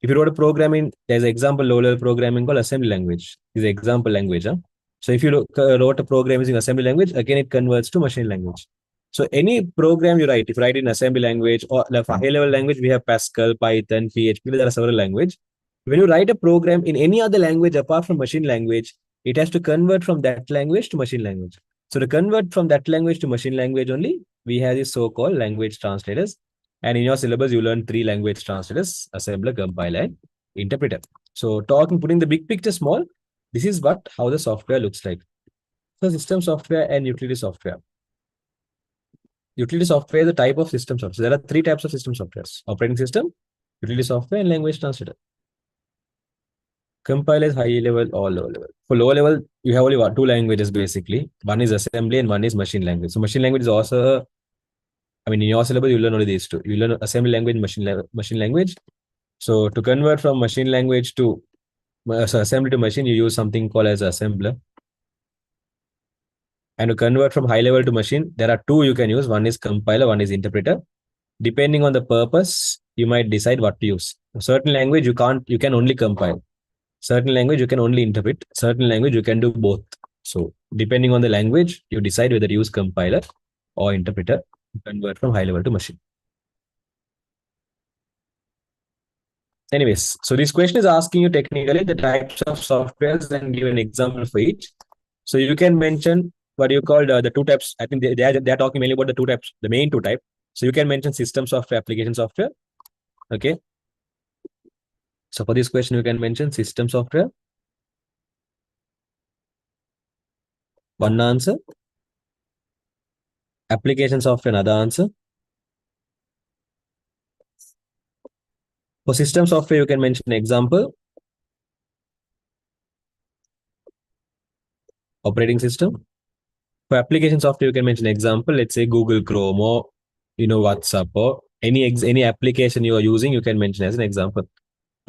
If you wrote a programming, there's an example low-level programming called assembly language. Is an example language. Huh? So if you wrote a program using assembly language, again it converts to machine language. So any program you write, if you write in assembly language or high-level language, we have Pascal, Python, PHP. There are several languages. When you write a program in any other language apart from machine language, it has to convert from that language to machine language. So to convert from that language to machine language only, we have these so-called language translators. And in your syllabus, you learn three language translators: assembler, compiler, and interpreter. So putting the big picture small, this is how the software looks like. So system software and utility software. Utility software is a type of system software. So there are three types of system softwares: operating system, utility software, and language translator. Compiler is high level or low level. For low level, you have only two languages basically. One is assembly and one is machine language. So machine language is also, in your syllabus, you learn only these two. You learn assembly language, machine language. So to convert from machine language to assembly to machine, you use something called as assembler. And to convert from high level to machine, there are two you can use. One is compiler, one is interpreter. Depending on the purpose, you might decide what to use. A certain language you can only compile. Certain language you can only interpret. Certain language you can do both. So depending on the language, you decide whether to use compiler or interpreter to convert from high level to machine. Anyways, so this question is asking you technically the types of softwares and give an example for each. So you can mention what you call the two types. I think they are talking mainly about the two types, the main two types. So you can mention system software, application software. Okay. So for this question, you can mention system software. One answer. Application software, another answer. For system software, you can mention an example. Operating system. For application software, you can mention an example. Let's say Google Chrome or WhatsApp or any application you are using, you can mention as an example.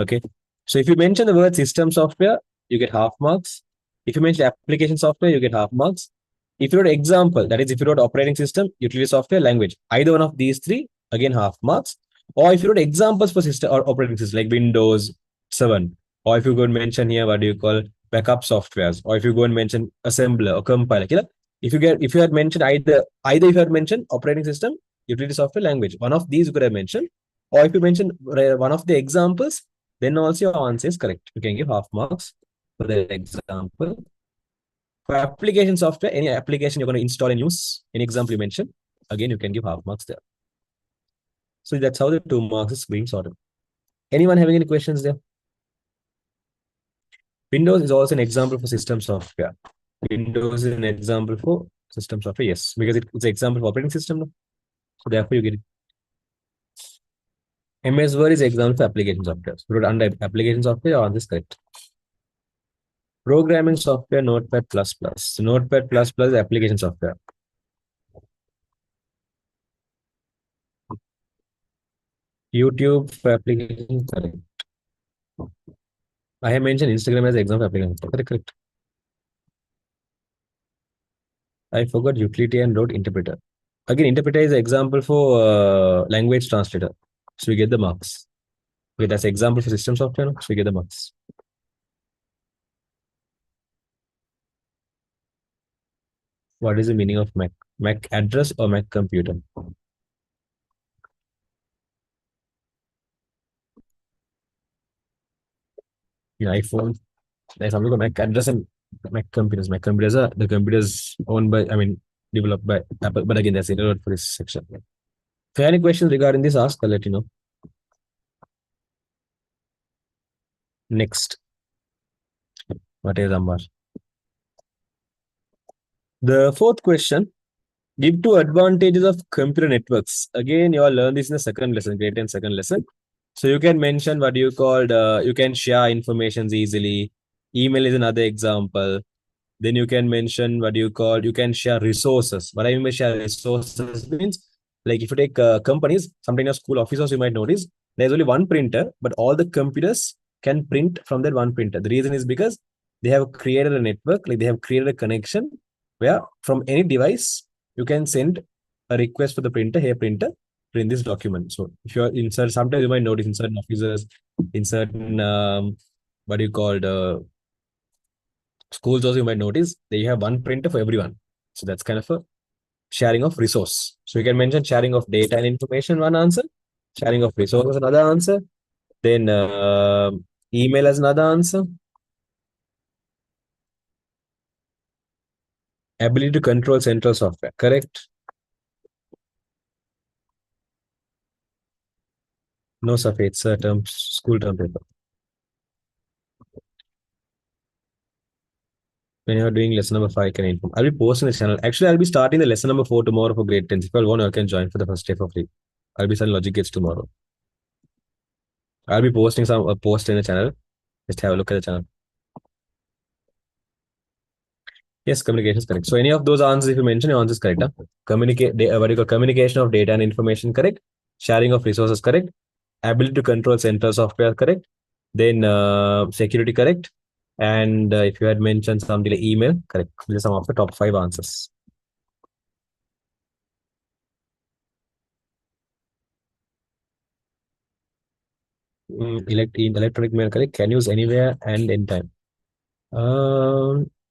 Okay. So if you mention the word system software, you get half marks. If you mention application software, you get half marks. If you wrote example, that is if you wrote operating system, utility software, language, either one of these three, again half marks. Or if you wrote examples for system or operating system like Windows 7, or if you go and mention here what do you call backup softwares, or if you go and mention assembler or compiler, if you had mentioned either if you had mentioned operating system, utility software, language, one of these you could have mentioned, or if you mentioned one of the examples, then also your answer is correct. You can give half marks for the example. For application software, any application you're going to install and use, any example you mentioned, again, you can give half marks there. So that's how the 2 marks is being sorted. Anyone having any questions there? Windows is also an example for system software. Windows is an example for system software, yes, because it's an example for operating system. No? So therefore, you get it. MS Word is example for application software. So under application software, your answer is correct. Programming software, Notepad++. Notepad++ is application software. YouTube for application, correct. I have mentioned Instagram as example of application. Correct. I forgot utility and wrote interpreter. Again, interpreter is an example for language translator. So we get the marks. Okay, that's an example for system software. So we get the marks. What is the meaning of Mac? Mac address or Mac computer? In iPhone, there's something called Mac address and Mac computers. Mac computers are the computers owned by, developed by Apple. But again, that's irrelevant for this section. If you have any questions regarding this, ask. I'll let you know. Next. What is Amar? The fourth question. Give two advantages of computer networks. Again, you all learn this in the second lesson, grade 10 second lesson. So you can mention what you called, you can share informations easily. Email is another example. Then you can mention what you call, you can share resources. What I mean by share resources means, like if you take companies, something in school offices, you might notice there's only one printer, but all the computers can print from that one printer. The reason is because they have created a network, like they have created a connection where from any device, you can send a request for the printer, hey printer, print this document. So if you're insert, sometimes you might notice in certain offices, in certain, what do you call, schools also you might notice they have one printer for everyone. So that's kind of a sharing of resource. So you can mention sharing of data and information, one answer, sharing of resources, another answer, then email as another answer, ability to control central software, correct? No, Safed, it's a term, school term paper. When you're doing lesson number 5, can I inform? I'll be posting the channel. Actually, I'll be starting the lesson number 4 tomorrow for grade 10. If you all want, I can join for the first day for free. I'll be sending logic gates tomorrow. I'll be posting some post in the channel. Just have a look at the channel. Yes, communication is correct. So any of those answers, if you mention, your answer is correct. Huh? Communicate, what do you call communication of data and information, correct? Sharing of resources, correct? Ability to control central software, correct? Then security, correct? And if you had mentioned something like email, correct? These are some of the top 5 answers. Electronic mail, correct? Can use anywhere and anytime.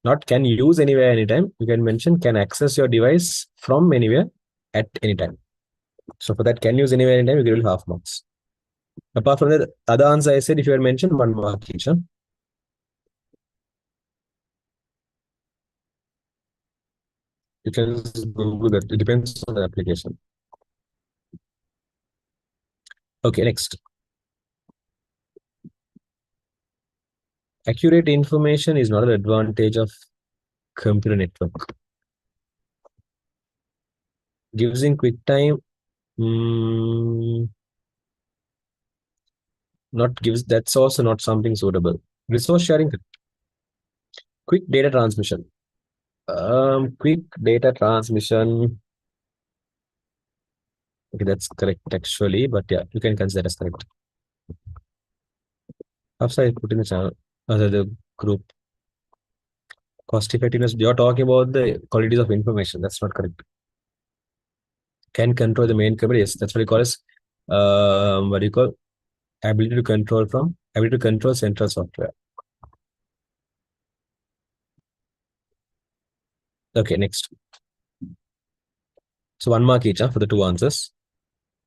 Not can use anywhere anytime. You can mention can access your device from anywhere at any time. So for that, can use anywhere anytime, you get half marks. Apart from that, other answer I said, if you had mentioned 1 mark each. Huh? You can Google that. It depends on the application. Okay, next. Accurate information is not an advantage of computer network. Gives in quick time. Not gives. That's also not something suitable. Resource sharing. Quick data transmission. Quick data transmission. Okay, that's correct actually, but yeah, you can consider as correct. After I put in the channel, the group. Cost effectiveness. You're talking about the qualities of information. That's not correct. Can control the main computer. Yes, that's what you call as what do you call ability to control central software. Okay, next. So 1 mark each for the 2 answers.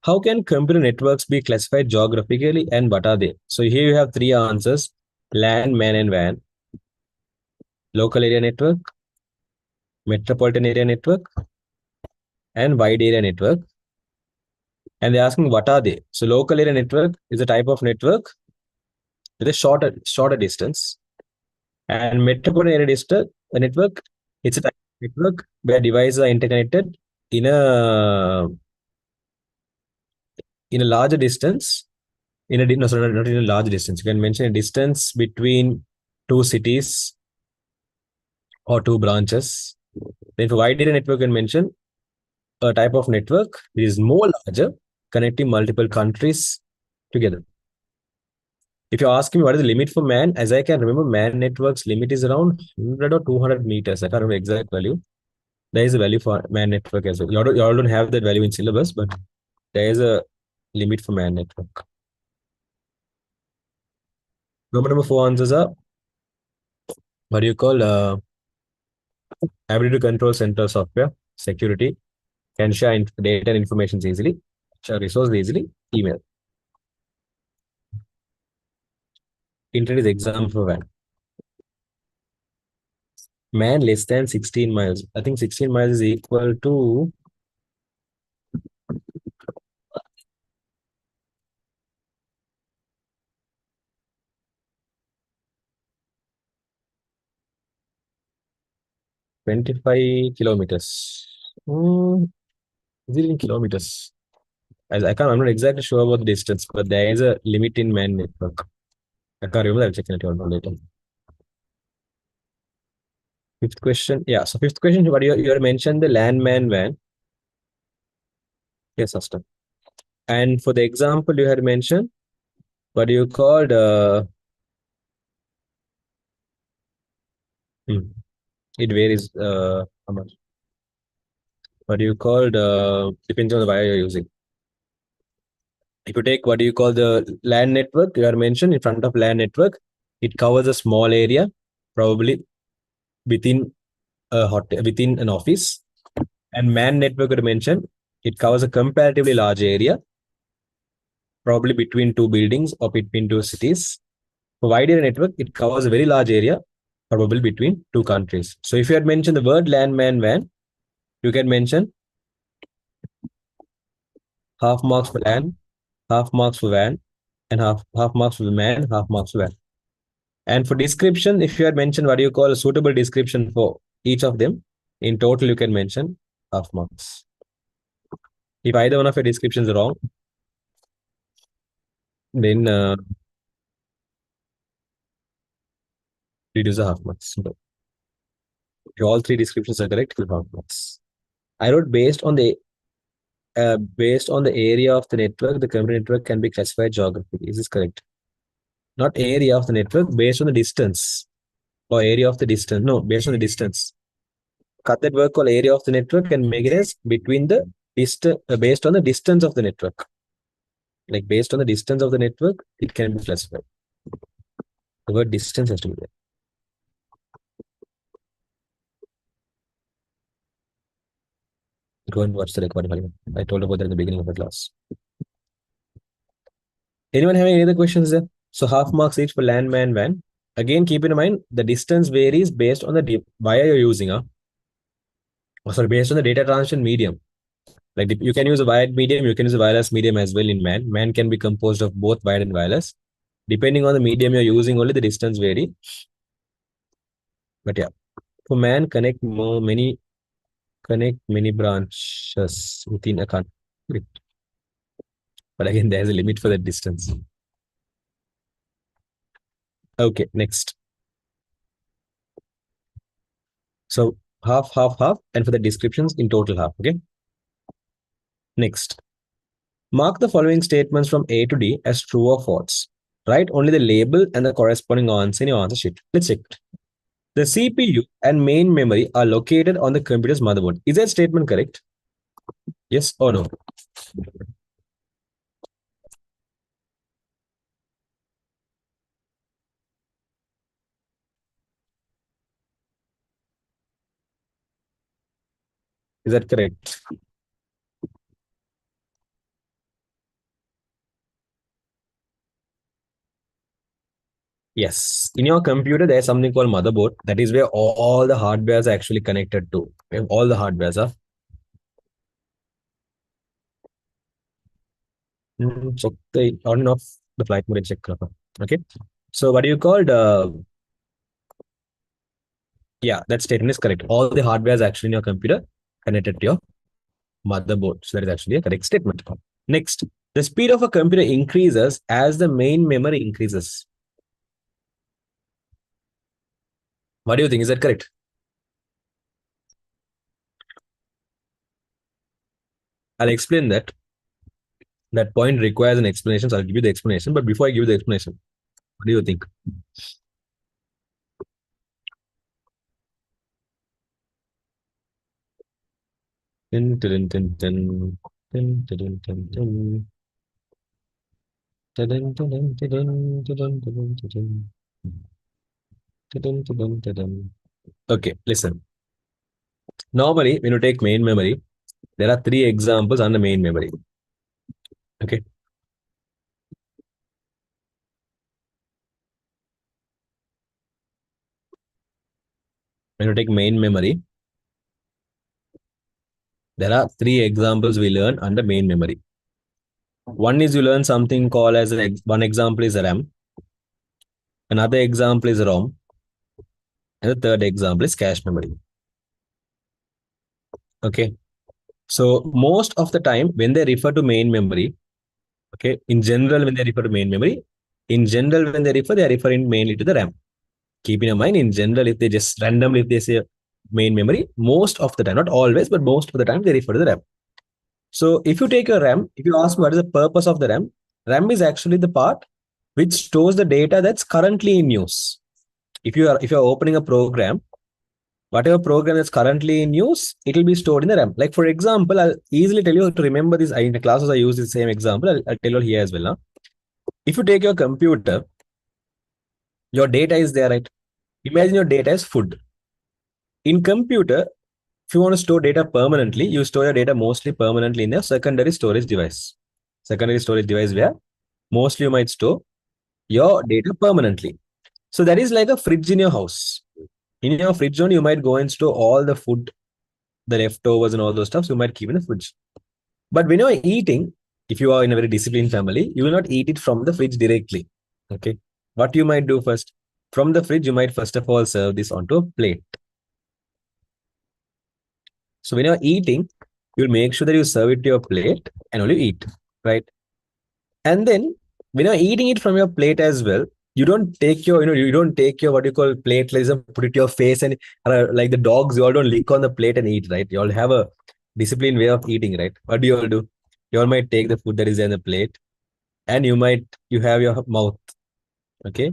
How can computer networks be classified geographically and what are they? So here you have 3 answers: LAN, MAN, and WAN. Local area network, metropolitan area network, and wide area network. And they're asking what are they? So local area network is a type of network with a shorter distance. And metropolitan area network, it's a type of network where devices are interconnected in a larger distance. No, sorry, not in a large distance. You can mention a distance between two cities or two branches. Then for wide area network, you can mention a type of network is more larger, connecting multiple countries together. If you ask me what is the limit for man, as I can remember, man network's limit is around 100 or 200 meters. I can't remember exact value. There is a value for man network as well. You all don't have that value in syllabus, but there is a limit for man network. Number four answers are what do you call ability to control center software, security, can share data and information easily, share resources easily, email. Internet is example for man. Man less than 16 miles. I think 16 miles is equal to 25 kilometers. Is it in kilometers? As I can't, I'm not exactly sure about the distance, but there is a limit in man network. I can't remember. I'll check it out later. Fifth question. Yeah. So fifth question, what you had mentioned the landman van. Yes, Asta. And for the example you had mentioned, what do you called it varies how much. What do you called depends on the wire you're using. If you take what do you call the LAN network, you are mentioned in front of LAN network, it covers a small area, probably within within an office. And MAN network you mentioned, it covers a comparatively large area, probably between two buildings or between two cities. For wide area network, it covers a very large area, probably between two countries. So if you had mentioned the word LAN, MAN, WAN, you can mention half marks for LAN, half marks for WAN, and half marks for the MAN, half marks for WAN. And for description, if you had mentioned what you call a suitable description for each of them, in total you can mention half marks. If either one of your descriptions are wrong, then reduce the half marks. But if all three descriptions are correct, you half marks. I wrote based on the area of the network, the computer network can be classified geographically. Is this correct? Not area of the network, based on the distance or area of the distance. No, based on the distance. Cut that word called area of the network and make it as between the distance based on the distance of the network. Like based on the distance of the network, it can be classified. The word distance has to be there. Go and watch the recording. I told about that in the beginning of the class. Anyone having any other questions there? So half marks each for LAN, MAN, WAN. Again, keep in mind the distance varies based on the wire you're using. Sorry, based on the data transmission medium. Like you can use a wired medium, you can use a wireless medium as well in MAN. MAN can be composed of both wired and wireless. Depending on the medium you're using, only the distance vary. But yeah, for MAN, connect many branches within a country. But again, there's a limit for that distance. Okay, next. So half, half, half, and for the descriptions in total half. Okay. Next. Mark the following statements from A to D as true or false. Write only the label and the corresponding answer in your answer sheet. Let's check it. The CPU and main memory are located on the computer's motherboard. Is that statement correct? Yes or no? Is that correct? Yes. In your computer, there's something called motherboard. That is where all the hardwares are actually connected to. All the hardwares are. Check the on and off the flight mode and check. Okay. So what do you call the? Yeah, that statement is correct. All the hardware is actually in your computer connected to your motherboard. So that is actually a correct statement. Next, the speed of a computer increases as the main memory increases. What do you think? Is that correct? I'll explain that. That point requires an explanation. So I'll give you the explanation. But before I give you the explanation, what do you think? Tin, tin, tin, tin, tin, tin, tin, tin, tin, tin, tin, tin, tin, tin, tin, tin, tin, tin, tin, tin. Okay, listen. Normally, when you take main memory, there are three examples on the main memory. Okay. When you take main memory, there are three examples we learn under main memory. One is you learn something called as one example is RAM, another example is ROM, and the third example is cache memory. Okay. So most of the time when they refer to main memory, okay, in general when they refer to main memory, in general when they are referring mainly to the RAM. Keep in mind, in general, if they just randomly if they say main memory, most of the time, not always, but most of the time they refer to the RAM. So if you take a RAM, if you ask me what is the purpose of the RAM, RAM is actually the part which stores the data that's currently in use. If you are opening a program, whatever program is currently in use, it will be stored in the RAM. Like for example, I'll easily tell you to remember this. In the classes I use the same example. I'll tell you here as well. Now, if you take your computer, your data is there, right? Imagine your data is food. In computer, if you want to store data permanently, you store your data mostly permanently in a secondary storage device. Secondary storage device where mostly you might store your data permanently. So that is like a fridge in your house. In your fridge zone, you might go and store all the food, the leftovers and all those stuff. So you might keep in the fridge. But when you're eating, if you are in a very disciplined family, you will not eat it from the fridge directly. Okay. What you might do first? From the fridge, you might first of all serve this onto a plate. So when you're eating, you'll make sure that you serve it to your plate and only eat, right? And then when you're eating it from your plate as well, you don't take your what you call plate, like put it to your face and like the dogs, you all don't lick on the plate and eat, right? You all have a disciplined way of eating, right? What do you all do? You all might take the food that is in the plate and you have your mouth, okay?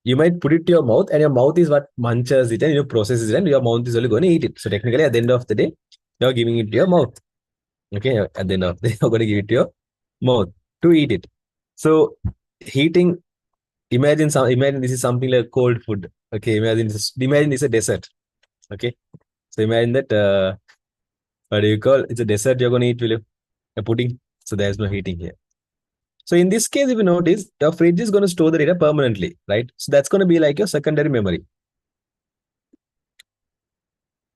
You might put it to your mouth and your mouth is what munches it and you processes it and your mouth is only going to eat it. So technically at the end of the day, you're giving it to your mouth. Okay, at the end of the day, you're going to give it to your mouth to eat it. So heating, imagine this is something like cold food. Okay, imagine it's a dessert. Okay, so imagine that what do you call it's a dessert you're going to eat, will you? A pudding. So there's no heating here. So in this case, if you notice, your fridge is going to store the data permanently, right? So that's going to be like your secondary memory.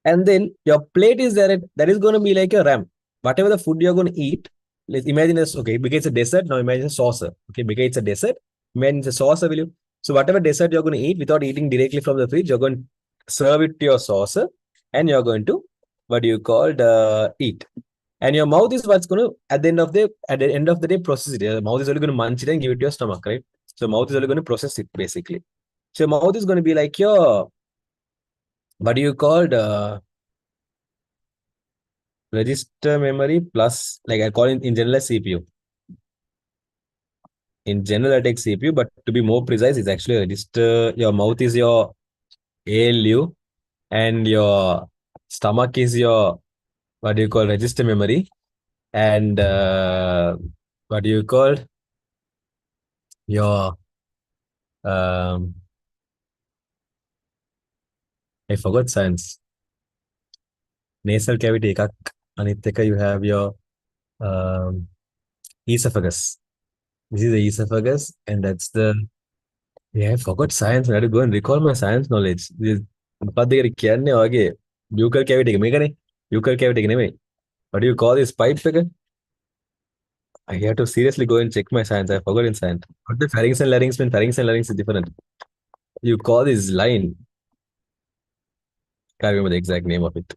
And then your plate is there, that is going to be like a RAM. Whatever the food you're going to eat, let's imagine this, okay, because it's a dessert, now imagine a saucer. Okay, because it's a dessert, imagine it's a saucer, will you? So whatever dessert you're going to eat without eating directly from the fridge, you're going to serve it to your saucer and you're going to, what do you call, eat. And your mouth is what's going to, at the end of the day, process it. Your mouth is only going to munch it and give it to your stomach, right? So mouth is only going to process it, basically. So your mouth is going to be like your, what do you call, register memory plus, like I call it in general as CPU. In general, I take CPU, but to be more precise, it's actually register. Your mouth is your ALU, and your stomach is your, what do you call, register memory, and what do you call, your um, I forgot science. Nasal cavity. Anithika, you have your um, esophagus. This is the esophagus, and that's the Yeah, I forgot science. I had to go and recall my science knowledge. මොකක්ද කියලා කියන්නේ වගේ buccal cavity එක මේකනේ. Buccal cavity එක නෙමෙයි. What do you call this pipe එක? I have to seriously go and check my science. I forgot in science. What the pharynx and larynx mean? Pharynx and larynx is different. You call this line. Can't remember the exact name of it.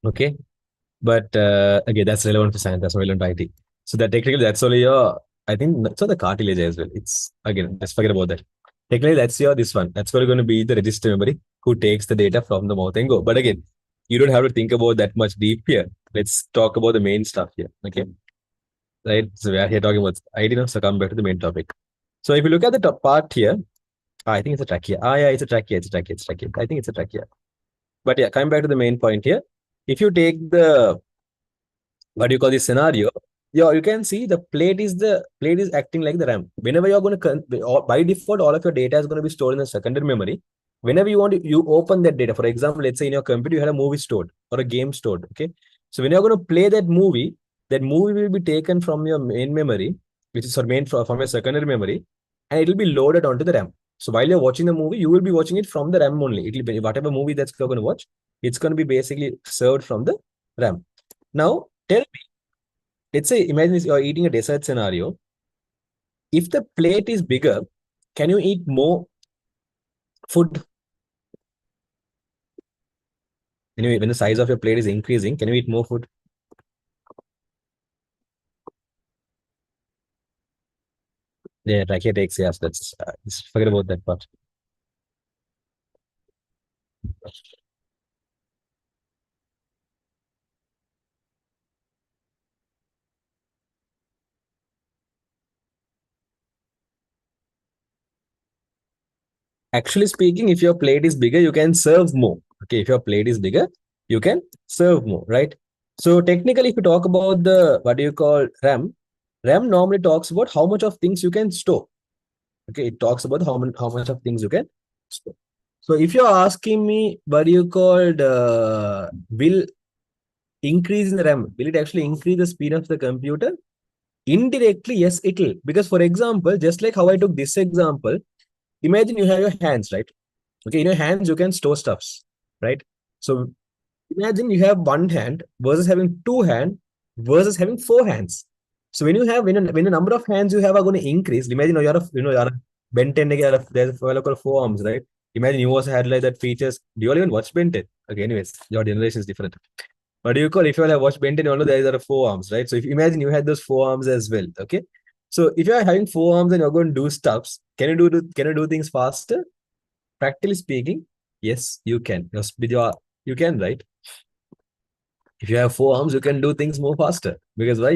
Okay. But again, that's relevant to science. That's not relevant to IT. So that technically, that's only your. I think that's not the cartilage as well. It's again, just forget about that. Technically, that's your this one. That's going to be the register memory who takes the data from the mouth and go. But again, you don't have to think about that much deep here. Let's talk about the main stuff here. Okay, right? So we are here talking about IT now. So come back to the main topic. So if you look at the top part here, I think it's a trachea. Yeah, it's a trachea. It's a trachea. It's a trachea. I think it's a trachea. But yeah, coming back to the main point here, if you take the what do you call this scenario? Yeah, you can see the plate is acting like the RAM. Whenever you're going to by default, all of your data is going to be stored in the secondary memory. Whenever you want to, you open that data. For example, let's say in your computer you had a movie stored or a game stored. Okay, so when you're going to play that movie will be taken from your main memory, which is from your secondary memory, and it will be loaded onto the RAM. So while you're watching the movie, you will be watching it from the RAM only. It will be whatever movie that's you're going to watch, it's going to be basically served from the RAM. Now, tell me, let's say, imagine you're eating a dessert scenario. If the plate is bigger, can you eat more food? Anyway, when the size of your plate is increasing, can you eat more food? Yeah, trachea takes, yes, that's, just forget about that part. Actually speaking, if your plate is bigger, you can serve more. Okay, if your plate is bigger, you can serve more, right? So technically, if you talk about the, what do you call RAM normally talks about how much of things you can store. Okay, it talks about how much of things you can store. So if you're asking me, what do you called will increase in the RAM, will it actually increase the speed of the computer? Indirectly, yes, it will. Because for example, just like how I took this example, imagine you have your hands, right? Okay, in your hands you can store stuffs, right? So imagine you have one hand versus having two hands versus having four hands. So when the number of hands you have are going to increase, imagine you're a Ben 10 there's four arms, right? Imagine you also had like that features. Do you all even watch Ben 10? Okay, anyways, your generation is different. What do you call if you all have watched Ben 10, you all know there are four arms, right? So if imagine you had those four arms as well, okay? So if you're having four arms and you're going to do stuffs, can you do things faster? Practically speaking, yes, you can. You can, right? If you have four arms, you can do things more faster. Because why?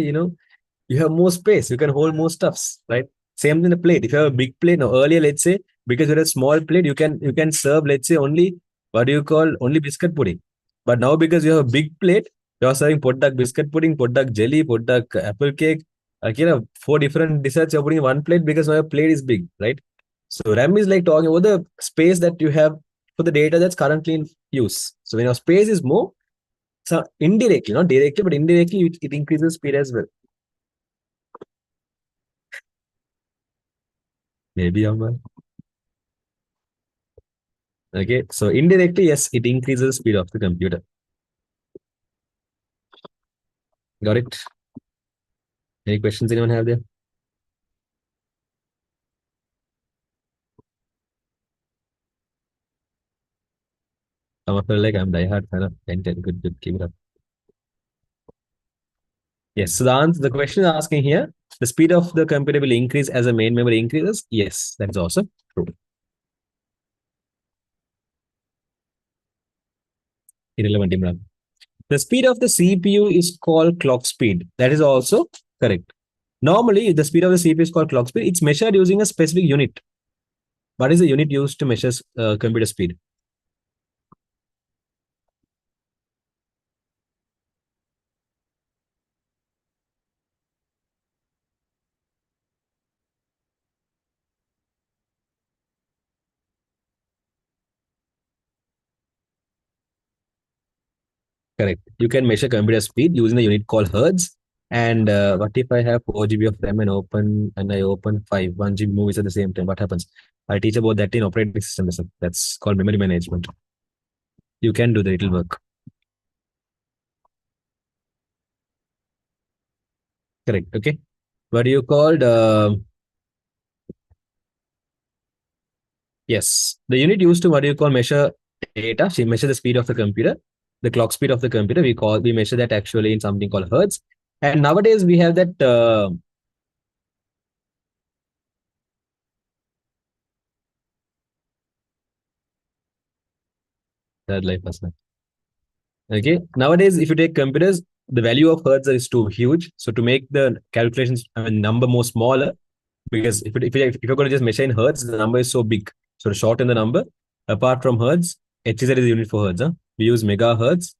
You have more space. You can hold more stuffs, right? Same in a plate. If you have a big plate, now earlier, let's say, because you had a small plate, you can serve, let's say, only what do you call only biscuit pudding. But now because you have a big plate, you're serving podduck biscuit pudding, podduck jelly, podduck apple cake, like four different desserts you're putting in one plate because now your plate is big, right? So RAM is like talking about the space that you have for the data that's currently in use. So when your space is more, so indirectly, not directly, but indirectly, it increases speed as well. Maybe I'm okay. So indirectly, yes, it increases the speed of the computer. Got it? Any questions anyone have there? Some of you are like I'm diehard fan of 10, 10. Good, good, keep it up. Yes. So the question is asking here, the speed of the computer will increase as the main memory increases. Yes, that is also true. Irrelevant, Imran. The speed of the CPU is called clock speed. That is also correct. Normally, the speed of the CPU is called clock speed. It's measured using a specific unit. What is the unit used to measure computer speed? Correct. You can measure computer speed using the unit called hertz. And what if I have 4 GB of RAM and I open 1 GB movies at the same time? What happens? I'll teach about that in operating system lesson. That's called memory management. You can do that, it'll work. Correct. Okay. What do you called? Yes. The unit used to what do you call measure data? She measure the speed of the computer, the clock speed of the computer. We measure that actually in something called hertz. And nowadays we have that third life person. Okay. Nowadays, if you take computers, the value of hertz is too huge. So to make the calculations, I mean, number more smaller, because if you're going to just measure in hertz, the number is so big. So to shorten the number, apart from hertz, HZ is the unit for hertz. Huh? We use megahertz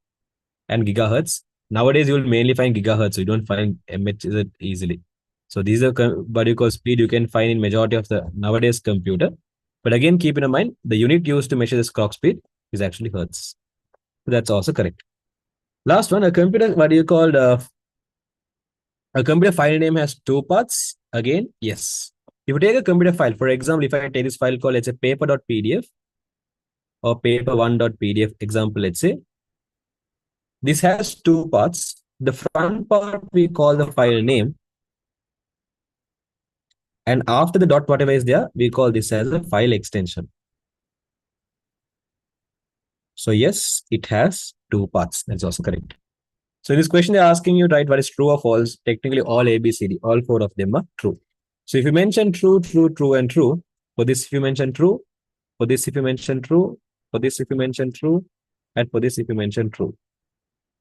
and gigahertz. Nowadays, you will mainly find gigahertz. So you don't find MHz easily. So these are what you call speed you can find in majority of the nowadays computer. But again, keep in mind the unit used to measure this clock speed is actually hertz. So that's also correct. Last one, a computer. What do you call a computer file name has two parts? Again, yes. If you take a computer file, for example, if I take this file called let's say paper.pdf or paper1.pdf example, let's say this has two parts. The front part we call the file name, and after the dot whatever is there, we call this as a file extension. So yes, it has two parts. That's also correct. So in this question, they're asking you, right, what is true or false? Technically, all A, B, C, D, all four of them are true. So if you mention true, true, true, and true, for this, if you mention true, for this, if you mention true, for this, if you mention true, and for this, if you mention true,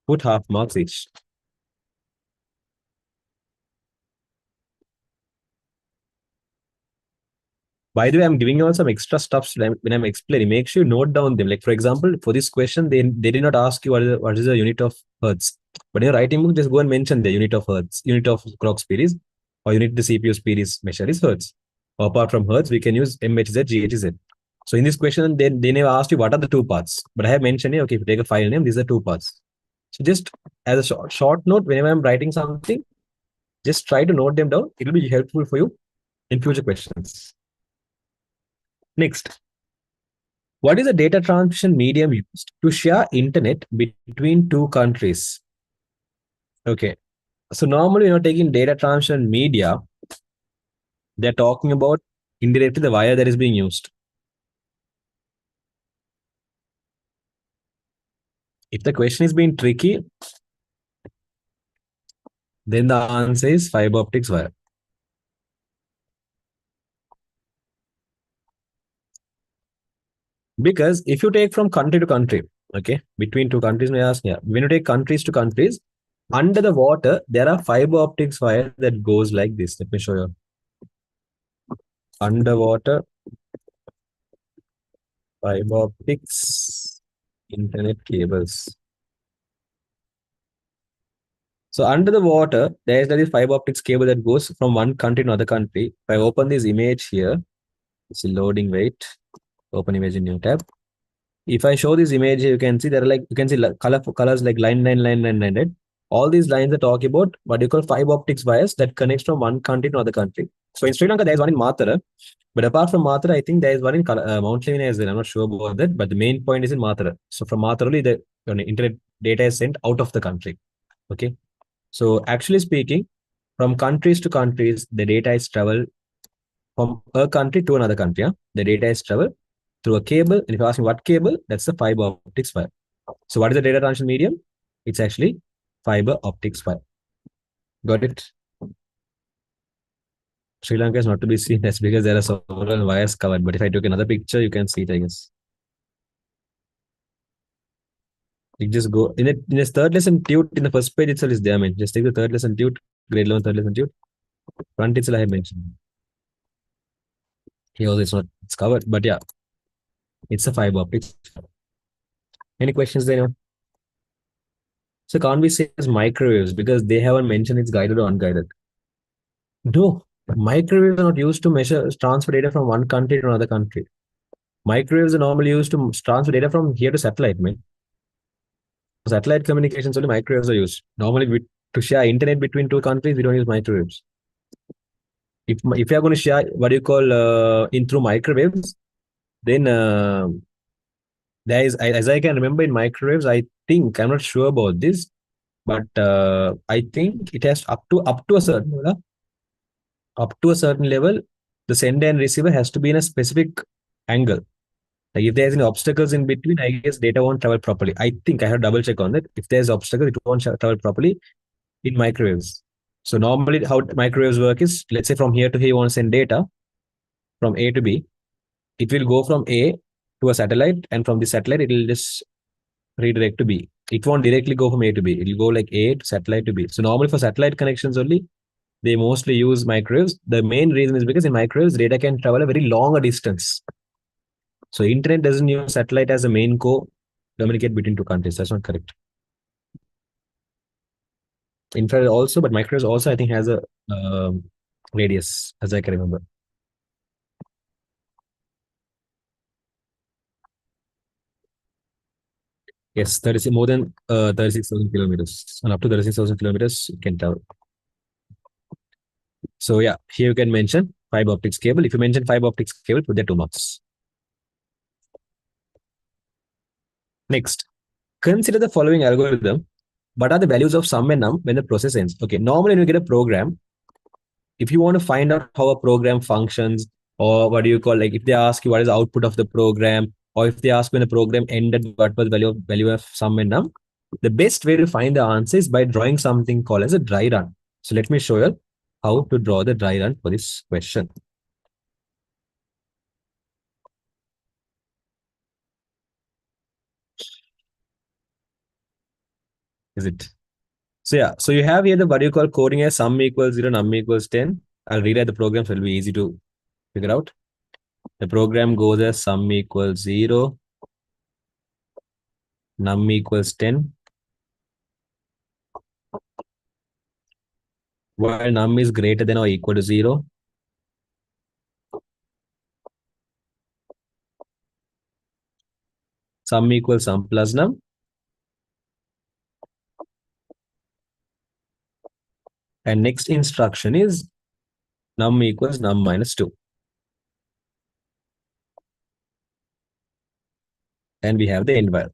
put half marks each. By the way, I'm giving you all some extra stuff when I'm explaining. Make sure you note down them. Like for example, for this question, they did not ask you what is the unit of hertz. But in your writing book, just go and mention the unit of hertz, unit of clock speed is, or unit the CPU speed is measured is hertz. Or apart from hertz, we can use MHz, GHz. So in this question, they never asked you what are the two parts. But I have mentioned here, okay, if you take a file name, these are two parts. So just as a short note, whenever I'm writing something, just try to note them down. It will be helpful for you in future questions. Next, what is the data transmission medium used to share internet between two countries? Okay. So normally, taking data transmission media, they're talking about indirectly the wire that is being used. If the question is being tricky, then the answer is fiber optics wire. Because if you take from country to country, okay, between two countries, yeah, when you take countries to countries, under the water, there are fiber optics wire that goes like this. Let me show you. Underwater fiber optics internet cables. So under the water, there is this fiber optics cable that goes from one country to another country. If I open this image here, it's loading. Wait, open image in new tab. If I show this image, you can see there are you can see colors like line, right? All these lines are talking about what you call fiber optics wires that connects from one country to another country. So in Sri Lanka, there is one in Matara. But apart from Matara, I think there is one in Mount Levina as well. I'm not sure about that. But the main point is in Matara. So from Matara, only the internet data is sent out of the country. Okay. So actually speaking, from countries to countries, the data is traveled from a country to another country. The data is traveled through a cable. And if you ask me what cable, that's the fiber optics wire. So what is the data transmission medium? It's actually fiber optics wire. Got it? Sri Lanka is not to be seen. That's because there are several wires covered. But if I took another picture, you can see it, I guess. You just go in this third lesson tute in the first page itself is there. I mean, just take the third lesson tute, grade 11 third lesson tute. Front itself I have mentioned. Here also it's covered, but yeah, it's a fiber optics. Any questions there? So can't we say it's microwaves because they haven't mentioned it's guided or unguided? No, microwaves are not used to measure transfer data from one country to another country. Microwaves are normally used to transfer data from here to satellite, man. Satellite communications only microwaves are used. Normally, To share internet between two countries, we don't use microwaves. If you are going to share what you call in through microwaves, then there is, as I can remember in microwaves, I think I'm not sure about this, but I think it has up to a certain level, the sender and receiver has to be in a specific angle. Like if there's any obstacles in between, I guess data won't travel properly. I think I have to double check on that. If there's obstacles, it won't travel properly in microwaves. So normally how microwaves work is, let's say from here to here, you want to send data from A to B. It will go from A to a satellite, and from the satellite, it will just redirect to B. It won't directly go from A to B. It will go like A to satellite to B. So normally for satellite connections only, they mostly use microwaves. The main reason is because in microwaves, data can travel a very longer distance. So internet doesn't use satellite as a main core communicate between two countries. That's not correct. Infrared also, but microwaves also I think has a radius, as I can remember. Yes, 30, more than 36,000 kilometers, and up to 36,000 kilometers you can travel. So yeah, here you can mention fiber optics cable. If you mention fiber optics cable, put there 2 marks. Next, consider the following algorithm. What are the values of sum and num when the process ends? Okay, normally when you get a program, if you want to find out how a program functions, or what do you call, like if they ask you what is the output of the program, or if they ask when the program ended, what was the value of sum and num, the best way to find the answer is by drawing something called as a dry run. So let me show you how to draw the dry run for this question. Is it? So yeah, so you have here the what you call coding as sum equals 0, num equals 10. I'll rewrite the program so it'll be easy to figure out. The program goes as sum equals 0, num equals 10. While num is greater than or equal to 0, sum equals sum plus num, and next instruction is num equals num minus 2. And we have the end while.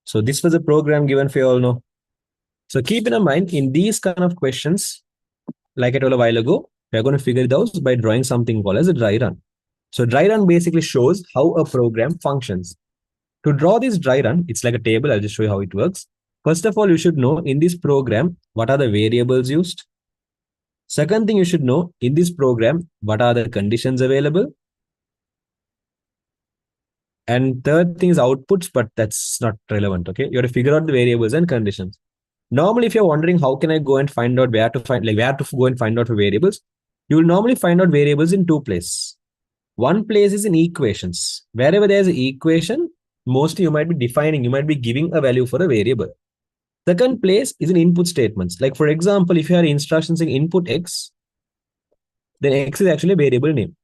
So this was a program given for you all know. So keep in mind, in these kind of questions, like I told a while ago, we're going to figure it out by drawing something called as a dry run. So dry run basically shows how a program functions. To draw this dry run, it's like a table. I'll just show you how it works. First of all, you should know in this program, what are the variables used? Second thing you should know in this program, what are the conditions available? And third thing is outputs, but that's not relevant. Okay. You have to figure out the variables and conditions. Normally, if you're wondering how can I go and find out where to find, like where to go and find out for variables, you will normally find out variables in two places. One place is in equations. Wherever there's an equation, mostly you might be defining, you might be giving a value for a variable. Second place is in input statements. Like for example, if you have instructions saying input X, then X is actually a variable name.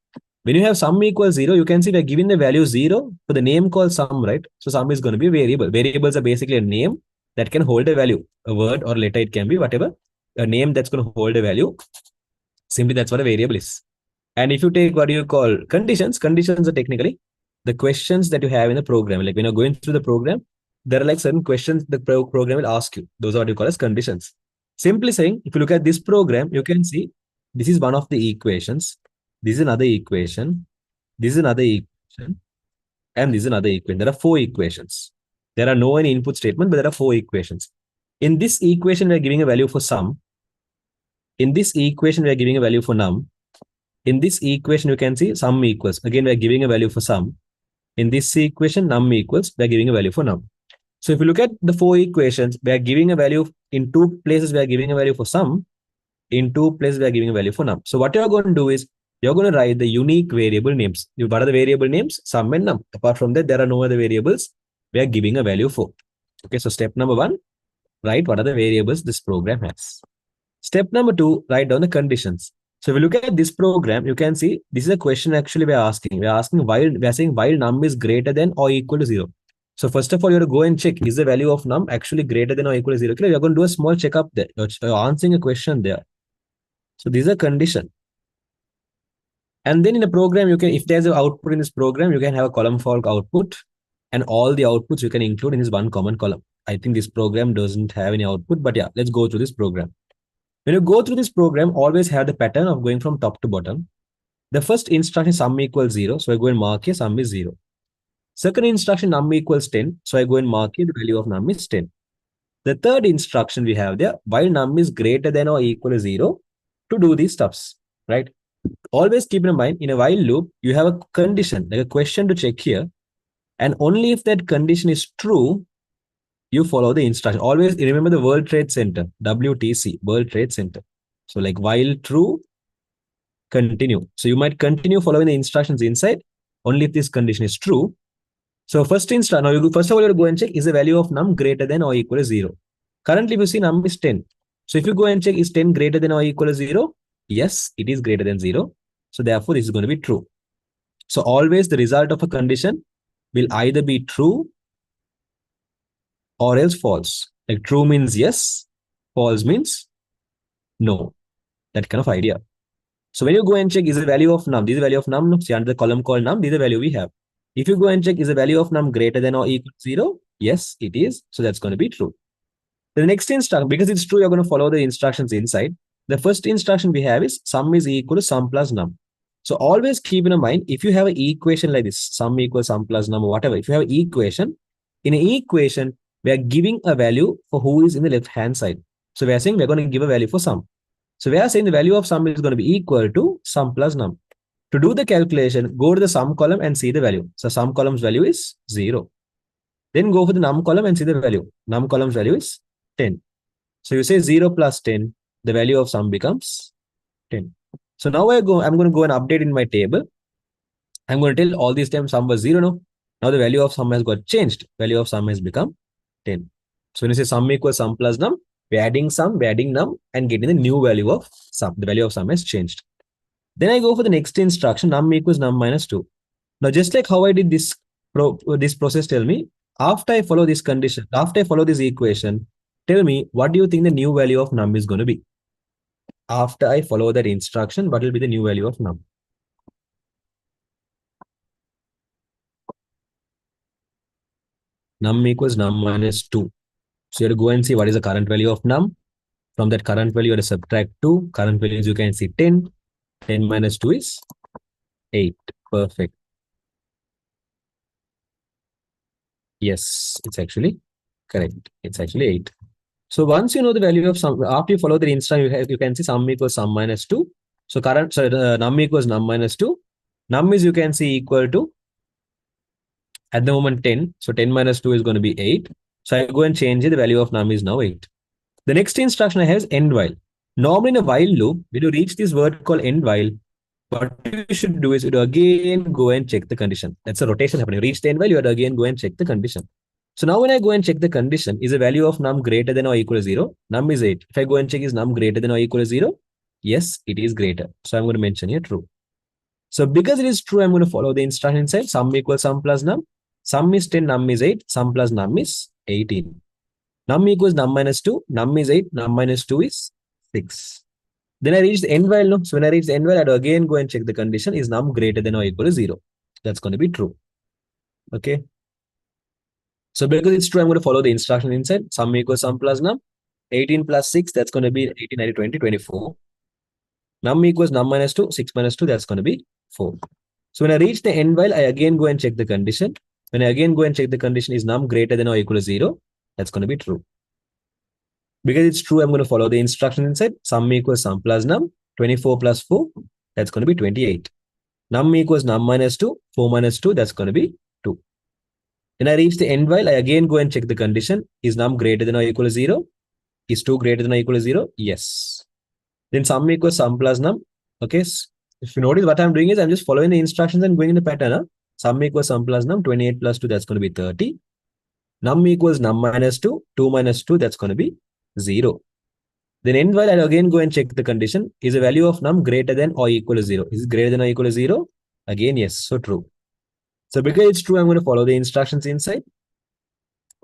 When you have sum equals 0, you can see we're giving the value 0 for the name called sum, right? So sum is going to be a variable. Variables are basically a name that can hold a value, a word or letter, it can be whatever, a name that's going to hold a value. Simply that's what a variable is. And if you take what you call conditions, conditions are technically the questions that you have in the program. Like when you're going through the program, there are like certain questions the program will ask you. Those are what you call as conditions. Simply saying, if you look at this program, you can see this is one of the equations. This is another equation. This is another equation. And this is another equation. There are 4 equations. There are no any input statement, but there are 4 equations. In this equation, we are giving a value for sum. In this equation, we are giving a value for num. In this equation, you can see sum equals. Again, we are giving a value for sum. In this equation, num equals. We are giving a value for num. So if you look at the 4 equations, we are giving a value in 2 places. We are giving a value for sum. In 2 places, we are giving a value for num. So what you are going to do is you're going to write the unique variable names. What are the variable names? Sum and num. Apart from that, there are no other variables we are giving a value for. Okay, so step number 1, write what are the variables this program has. Step number 2, write down the conditions. So if you look at this program, you can see this is a question actually we are asking. We are asking while we are saying while num is greater than or equal to 0. So first of all, you have to go and check, is the value of num actually greater than or equal to 0? Okay, you're going to do a small checkup there. You're answering a question there. So this is a condition. And then in a program, you can, if there's an output in this program, you can have a column for output, and all the outputs you can include in this one common column. I think this program doesn't have any output, but yeah, let's go through this program. When you go through this program, always have the pattern of going from top to bottom. The first instruction sum equals 0. So I go and mark here sum is 0. Second instruction num equals 10. So I go and mark here the value of num is 10. The third instruction we have there, while num is greater than or equal to 0, to do these stuffs, right? Always keep in mind, in a while loop, you have a condition, like a question to check here. And only if that condition is true, you follow the instruction. Always remember the World Trade Center, WTC, World Trade Center. So like while true, continue. So you might continue following the instructions inside, only if this condition is true. So first instruction, now you first of all, you have to go and check, is the value of num greater than or equal to 0? Currently, we see num is 10. So if you go and check, is 10 greater than or equal to 0? Yes, it is greater than 0. So therefore, this is going to be true. So always the result of a condition will either be true or else false. Like true means yes, false means no. That kind of idea. So when you go and check, is the value of num, this is the value of num, see under the column called num, this is the value we have. If you go and check, is the value of num greater than or equal to 0? Yes, it is. So that's going to be true. The next instruction, because it's true, you're going to follow the instructions inside. The first instruction we have is sum is equal to sum plus num. So always keep in mind, if you have an equation like this, sum equals sum plus num or whatever, if you have an equation, in an equation, we are giving a value for who is in the left-hand side. So we are saying we're going to give a value for sum. So we are saying the value of sum is going to be equal to sum plus num. To do the calculation, go to the sum column and see the value. So sum column's value is 0. Then go for the num column and see the value. Num column's value is 10. So you say 0 plus 10, the value of sum becomes 10. So now I'm going to go and update in my table. I'm going to tell all these times sum was 0 now. Now the value of sum has got changed. Value of sum has become 10. So when you say sum equals sum plus num, we're adding sum, we're adding num, and getting the new value of sum. The value of sum has changed. Then I go for the next instruction, num equals num minus 2. Now, just like how I did this process, tell me, after I follow this condition, after I follow this equation, tell me, what do you think the new value of num is going to be? After I follow that instruction, what will be the new value of num? Num equals num minus 2. So you have to go and see what is the current value of num. From that current value, you have to subtract 2. Current values, you can see 10. 10 minus 2 is 8. Perfect. Yes, it's actually correct. It's actually 8. So once you know the value of sum, after you follow the instruction, you can see sum equals sum minus 2. So num equals num minus 2. Num is, you can see, equal to, at the moment, 10. So 10 minus 2 is going to be 8. So I go and change it. The value of num is now 8. The next instruction I have is end while. Normally in a while loop, when you reach this word called end while, what you should do is you again go and check the condition. That's a rotation happening. You reach the end while, you have to again go and check the condition. So now when I go and check the condition, is the value of num greater than or equal to 0? Num is 8. If I go and check, is num greater than or equal to 0? Yes, it is greater. So I'm going to mention here true. So because it is true, I'm going to follow the instruction inside. Sum equals sum plus num. Sum is 10, num is 8. Sum plus num is 18. Num equals num minus 2. Num is 8. Num minus 2 is 6. Then I reach the end while. No? So when I reach the end while, I have to again go and check the condition. Is num greater than or equal to 0? That's going to be true. Okay. So because it's true, I'm going to follow the instruction inside. Sum equals sum plus num. 18 plus 6, that's going to be 18, 90, 20, 24. Num equals num minus 2. 6 minus 2, that's going to be 4. So when I reach the end while, I again go and check the condition. When I again go and check the condition, is num greater than or equal to 0? That's going to be true. Because it's true, I'm going to follow the instruction inside. Sum equals sum plus num. 24 plus 4, that's going to be 28. Num equals num minus 2. 4 minus 2, that's going to be 2. Then I reach the end while, I again go and check the condition. Is num greater than or equal to 0? Is 2 greater than or equal to 0? Yes. Then sum equals sum plus num. Okay. If you notice what I'm doing is I'm just following the instructions and going in the pattern. Huh? Sum equals sum plus num. 28 plus 2, that's going to be 30. Num equals num minus 2. 2 minus 2, that's going to be 0. Then end while, I'll again go and check the condition. Is the value of num greater than or equal to 0? Is it greater than or equal to 0? Again, yes. So true. So because it's true, I'm going to follow the instructions inside.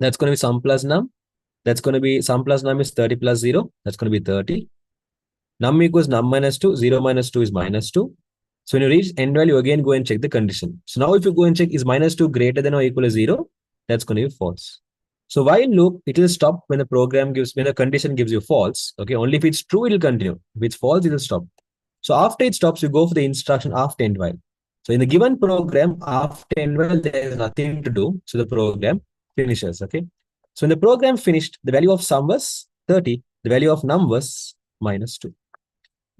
That's going to be sum plus num. That's going to be sum plus num is 30 plus 0. That's going to be 30. Num equals num minus 2. 0 minus 2 is minus 2. So when you reach end value, again go and check the condition. So now if you go and check is minus 2 greater than or equal to 0, that's going to be false. So while loop, it will stop when the program gives, when the condition gives you false. Okay, only if it's true, it will continue. If it's false, it will stop. So after it stops, you go for the instruction after end while. So in the given program, after end while, there is nothing to do. So the program finishes. Okay. So when the program finished, the value of sum was 30. The value of num was minus 2.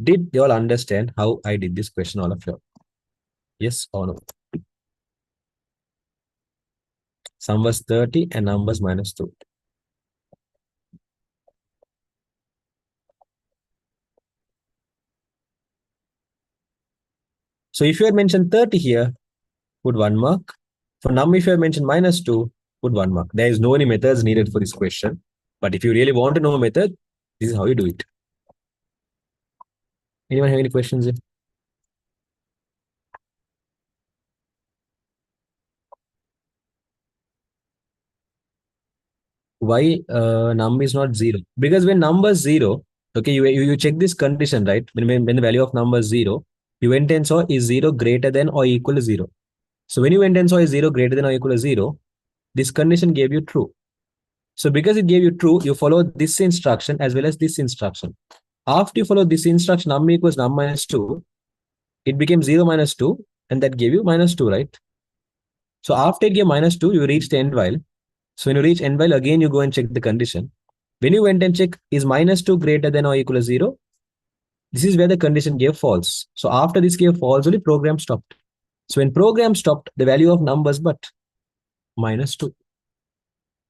Did you all understand how I did this question, all of you? Yes or no? Sum was 30 and num was minus 2. So if you had mentioned 30 here, put 1 mark. For num, if you have mentioned minus 2, put 1 mark. There is no any methods needed for this question. But if you really want to know a method, this is how you do it. Anyone have any questions? Why num is not 0? Because when number is 0, okay, you check this condition, right? When the value of number is 0, you went and saw is 0 greater than or equal to 0. So when you went and saw is 0 greater than or equal to 0, this condition gave you true. So because it gave you true, you follow this instruction as well as this instruction. After you follow this instruction, num equals num minus 2, it became 0 minus 2, and that gave you minus 2, right? So after it gave minus 2, you reach the end while. So when you reach end while, again you go and check the condition. When you went and check is minus 2 greater than or equal to 0, this is where the condition gave false. So after this gave false, only program stopped. So when program stopped, the value of numbers but minus 2.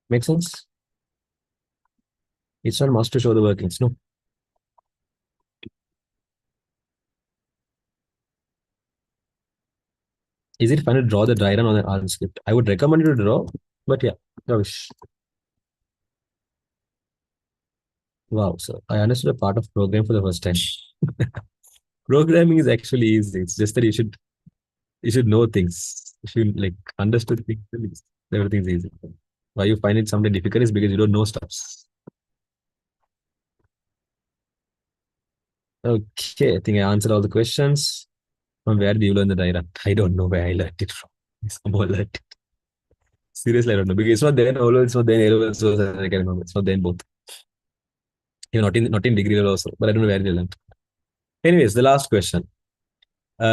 Make sense? It's not must to show the workings. No. Is it fun to draw the dry run on the script? I would recommend you to draw, but yeah, no wish. Wow, so I understood a part of program for the first time. Programming is actually easy. It's just that you should know things. If you like understood things, everything's easy. Why you find it something difficult is because you don't know stuff. Okay, I think I answered all the questions. From where did you learn the diagram? I don't know where I learned it from. Someone learned it. Seriously, I don't know. Because it's not there in O-level, it's not there in A-level, so I can remember. It's not there in both. You're not in degree level also, but I don't know where they learned. Anyways, the last question.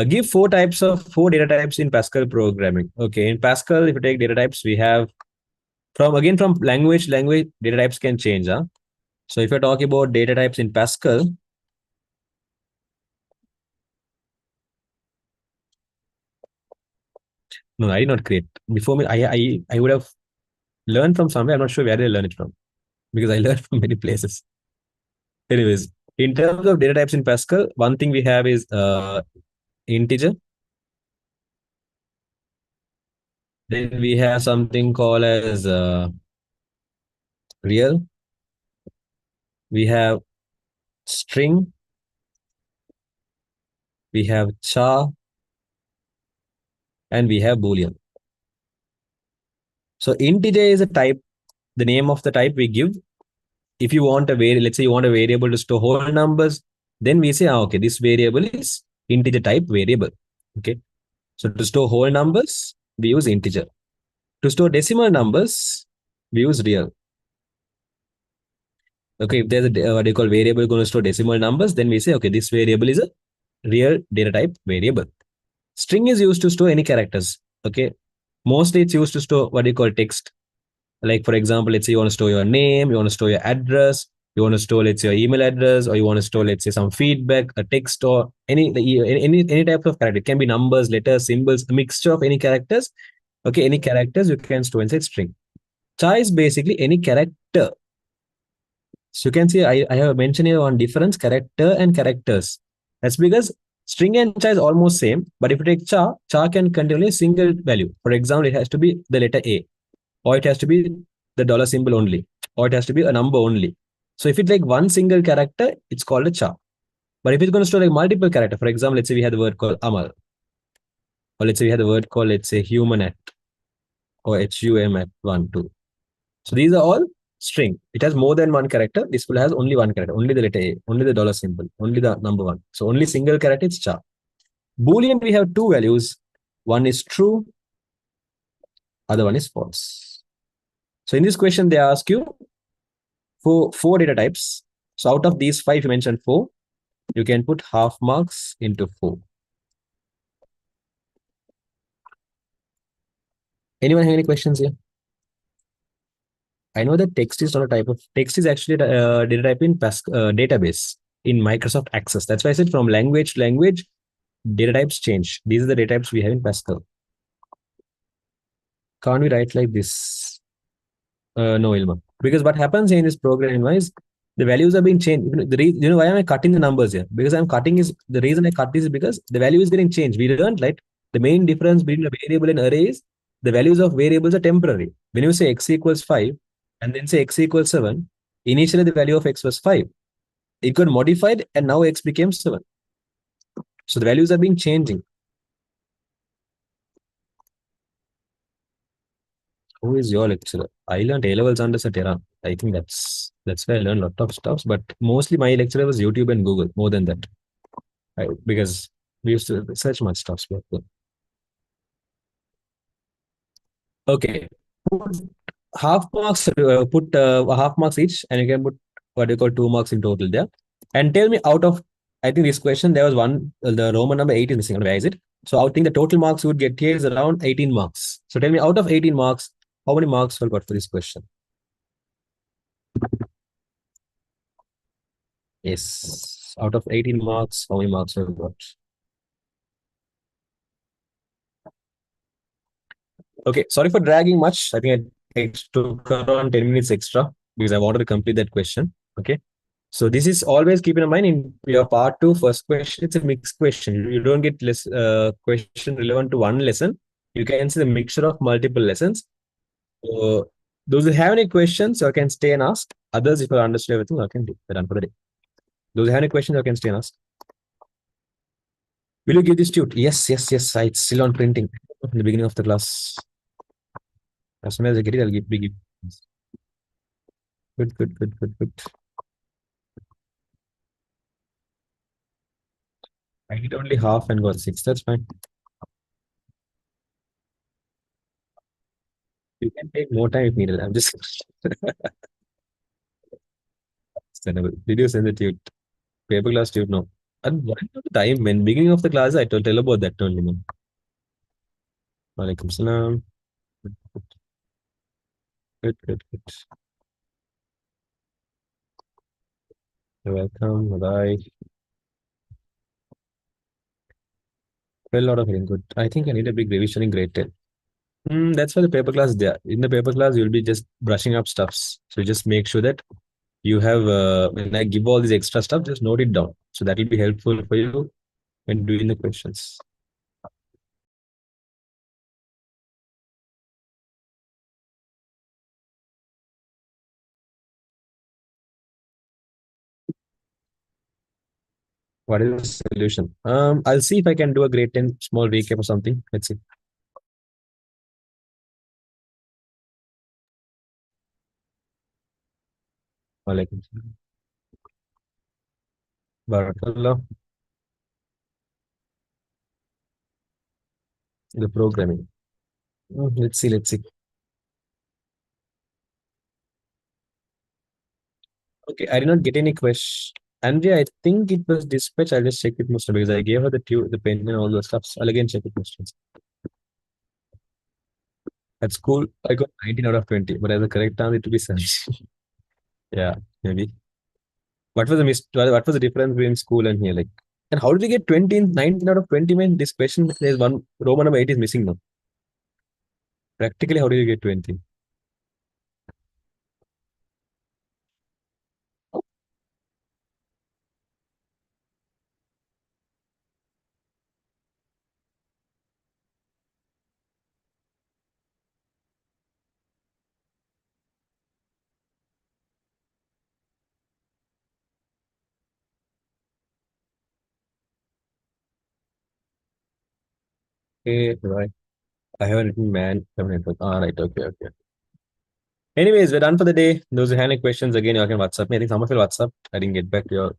Give four data types in Pascal programming. Okay, in Pascal, if you take data types, we have from language data types can change. Huh? So if you're talking about data types in Pascal, no, I did not create. Before me, I would have learned from somewhere. I'm not sure where they learn it from because I learned from many places. Anyways, in terms of data types in Pascal, one thing we have is integer. Then we have something called as real. We have string. We have char, and we have boolean. So integer is a type, the name of the type we give. If you want a variable, let's say you want a variable to store whole numbers, then we say, okay, this variable is integer type variable. Okay. So to store whole numbers, we use integer. To store decimal numbers, we use real. Okay, if there's a what do you call variable going to store decimal numbers, then we say, okay, this variable is a real data type variable. String is used to store any characters. Okay. Mostly it's used to store what do you call text. Like for example, let's say you want to store your name, you want to store your address, you want to store let's say your email address, or you want to store let's say some feedback, a text, or any type of character. It can be numbers, letters, symbols, a mixture of any characters. Okay, any characters you can store inside string. Char is basically any character. So you can see I have mentioned here on difference character and characters. That's because string and char is almost same, but if you take char can contain a single value. For example, it has to be the letter A, or it has to be the dollar symbol only, or it has to be a number only. So if it's like one single character, it's called a char. But if it's going to store like multiple character, for example, let's say we had the word called Amal, or let's say we had the word called let's say human at or HUM at 1, 2. So these are all string. It has more than one character. This will has only one character, only the letter A, only the dollar symbol, only the number one. So only single character is char. Boolean, we have two values. One is true, other one is false. So in this question, they ask you for four data types. So out of these five, you mentioned four. You can put half marks into four. Anyone have any questions here? I know that text is not a type of text is actually a data type in database in Microsoft Access. That's why I said from language to language, data types change. These are the data types we have in Pascal. Can't we write like this? No, Ilma. Because what happens in this program is the values are being changed. Why am I cutting the numbers here? Because I'm cutting is the reason I cut this is because the value is getting changed. We learned right. The main difference between a variable and array is the values of variables are temporary. When you say x equals 5 and then say x equals 7, initially the value of x was 5. It got modified and now x became 7. So the values are being changing. Who is your lecturer? I learned A levels under Satyaram. I think that's where I learned a lot of stuff. But mostly my lecturer was YouTube and Google more than that. Because we used to search much stuff back then. Okay, put half marks. Put half marks each, and you can put what you call 2 marks in total there. And tell me out of I think this question there was one the Roman number 8 is missing. Where is it? So I think the total marks you would get here is around 18 marks. So tell me out of 18 marks, how many marks you got for this question? Yes. Out of 18 marks, how many marks have you got? Okay, sorry for dragging much. I think it took around 10 minutes extra because I wanted to complete that question. Okay. So this is always keep in mind in your part two, first question, it's a mixed question. You don't get less question relevant to one lesson. You can see the mixture of multiple lessons. So those who have any questions, you can stay and ask. Others, if you understand everything, I can do. We're done for the day. Those who have any questions, you can stay and ask. Will you give this to you? Yes, yes, yes. It's still on printing in the beginning of the class. As soon as I get it, I'll give. Good, good, good, good, good. I did only half and got six. That's fine. You can take more time if needed. I'm just understandable. Did you send it to you? Paper class to you? No. And what about the time when beginning of the class I told tell about that only, man. Walaikum salam. Good, good, good, good. You're welcome. Bye. Well, a lot of very good. I think I need a big revision in grade 10. That's why the paper class is there. In the paper class, you'll be just brushing up stuffs. So just make sure that you have, when I give all this extra stuff, just note it down. So that will be helpful for you when doing the questions. What is the solution? I'll see if I can do a grade 10 small recap or something. Let's see. Walaikum salam. Barakallah. The programming. Let's see, let's see. Okay, I did not get any question. Andrea, I think it was dispatch. I'll just check it most because I gave her the pen and all those stuff. So I'll again check it most. At school, I got 19 out of 20, but as the correct answer, it will be 70. Yeah, maybe. What was the what was the difference between school and here? Like, and how did you get 20, 19 out of 20 when this question there's one Roman number 8 is missing now? Practically, how did you get 20? Okay, right. I haven't written man, feminine. Ah, right, okay, okay. Anyways, we're done for the day. Those are any questions again, you can WhatsApp me. I think some of you WhatsApp. I didn't get back to your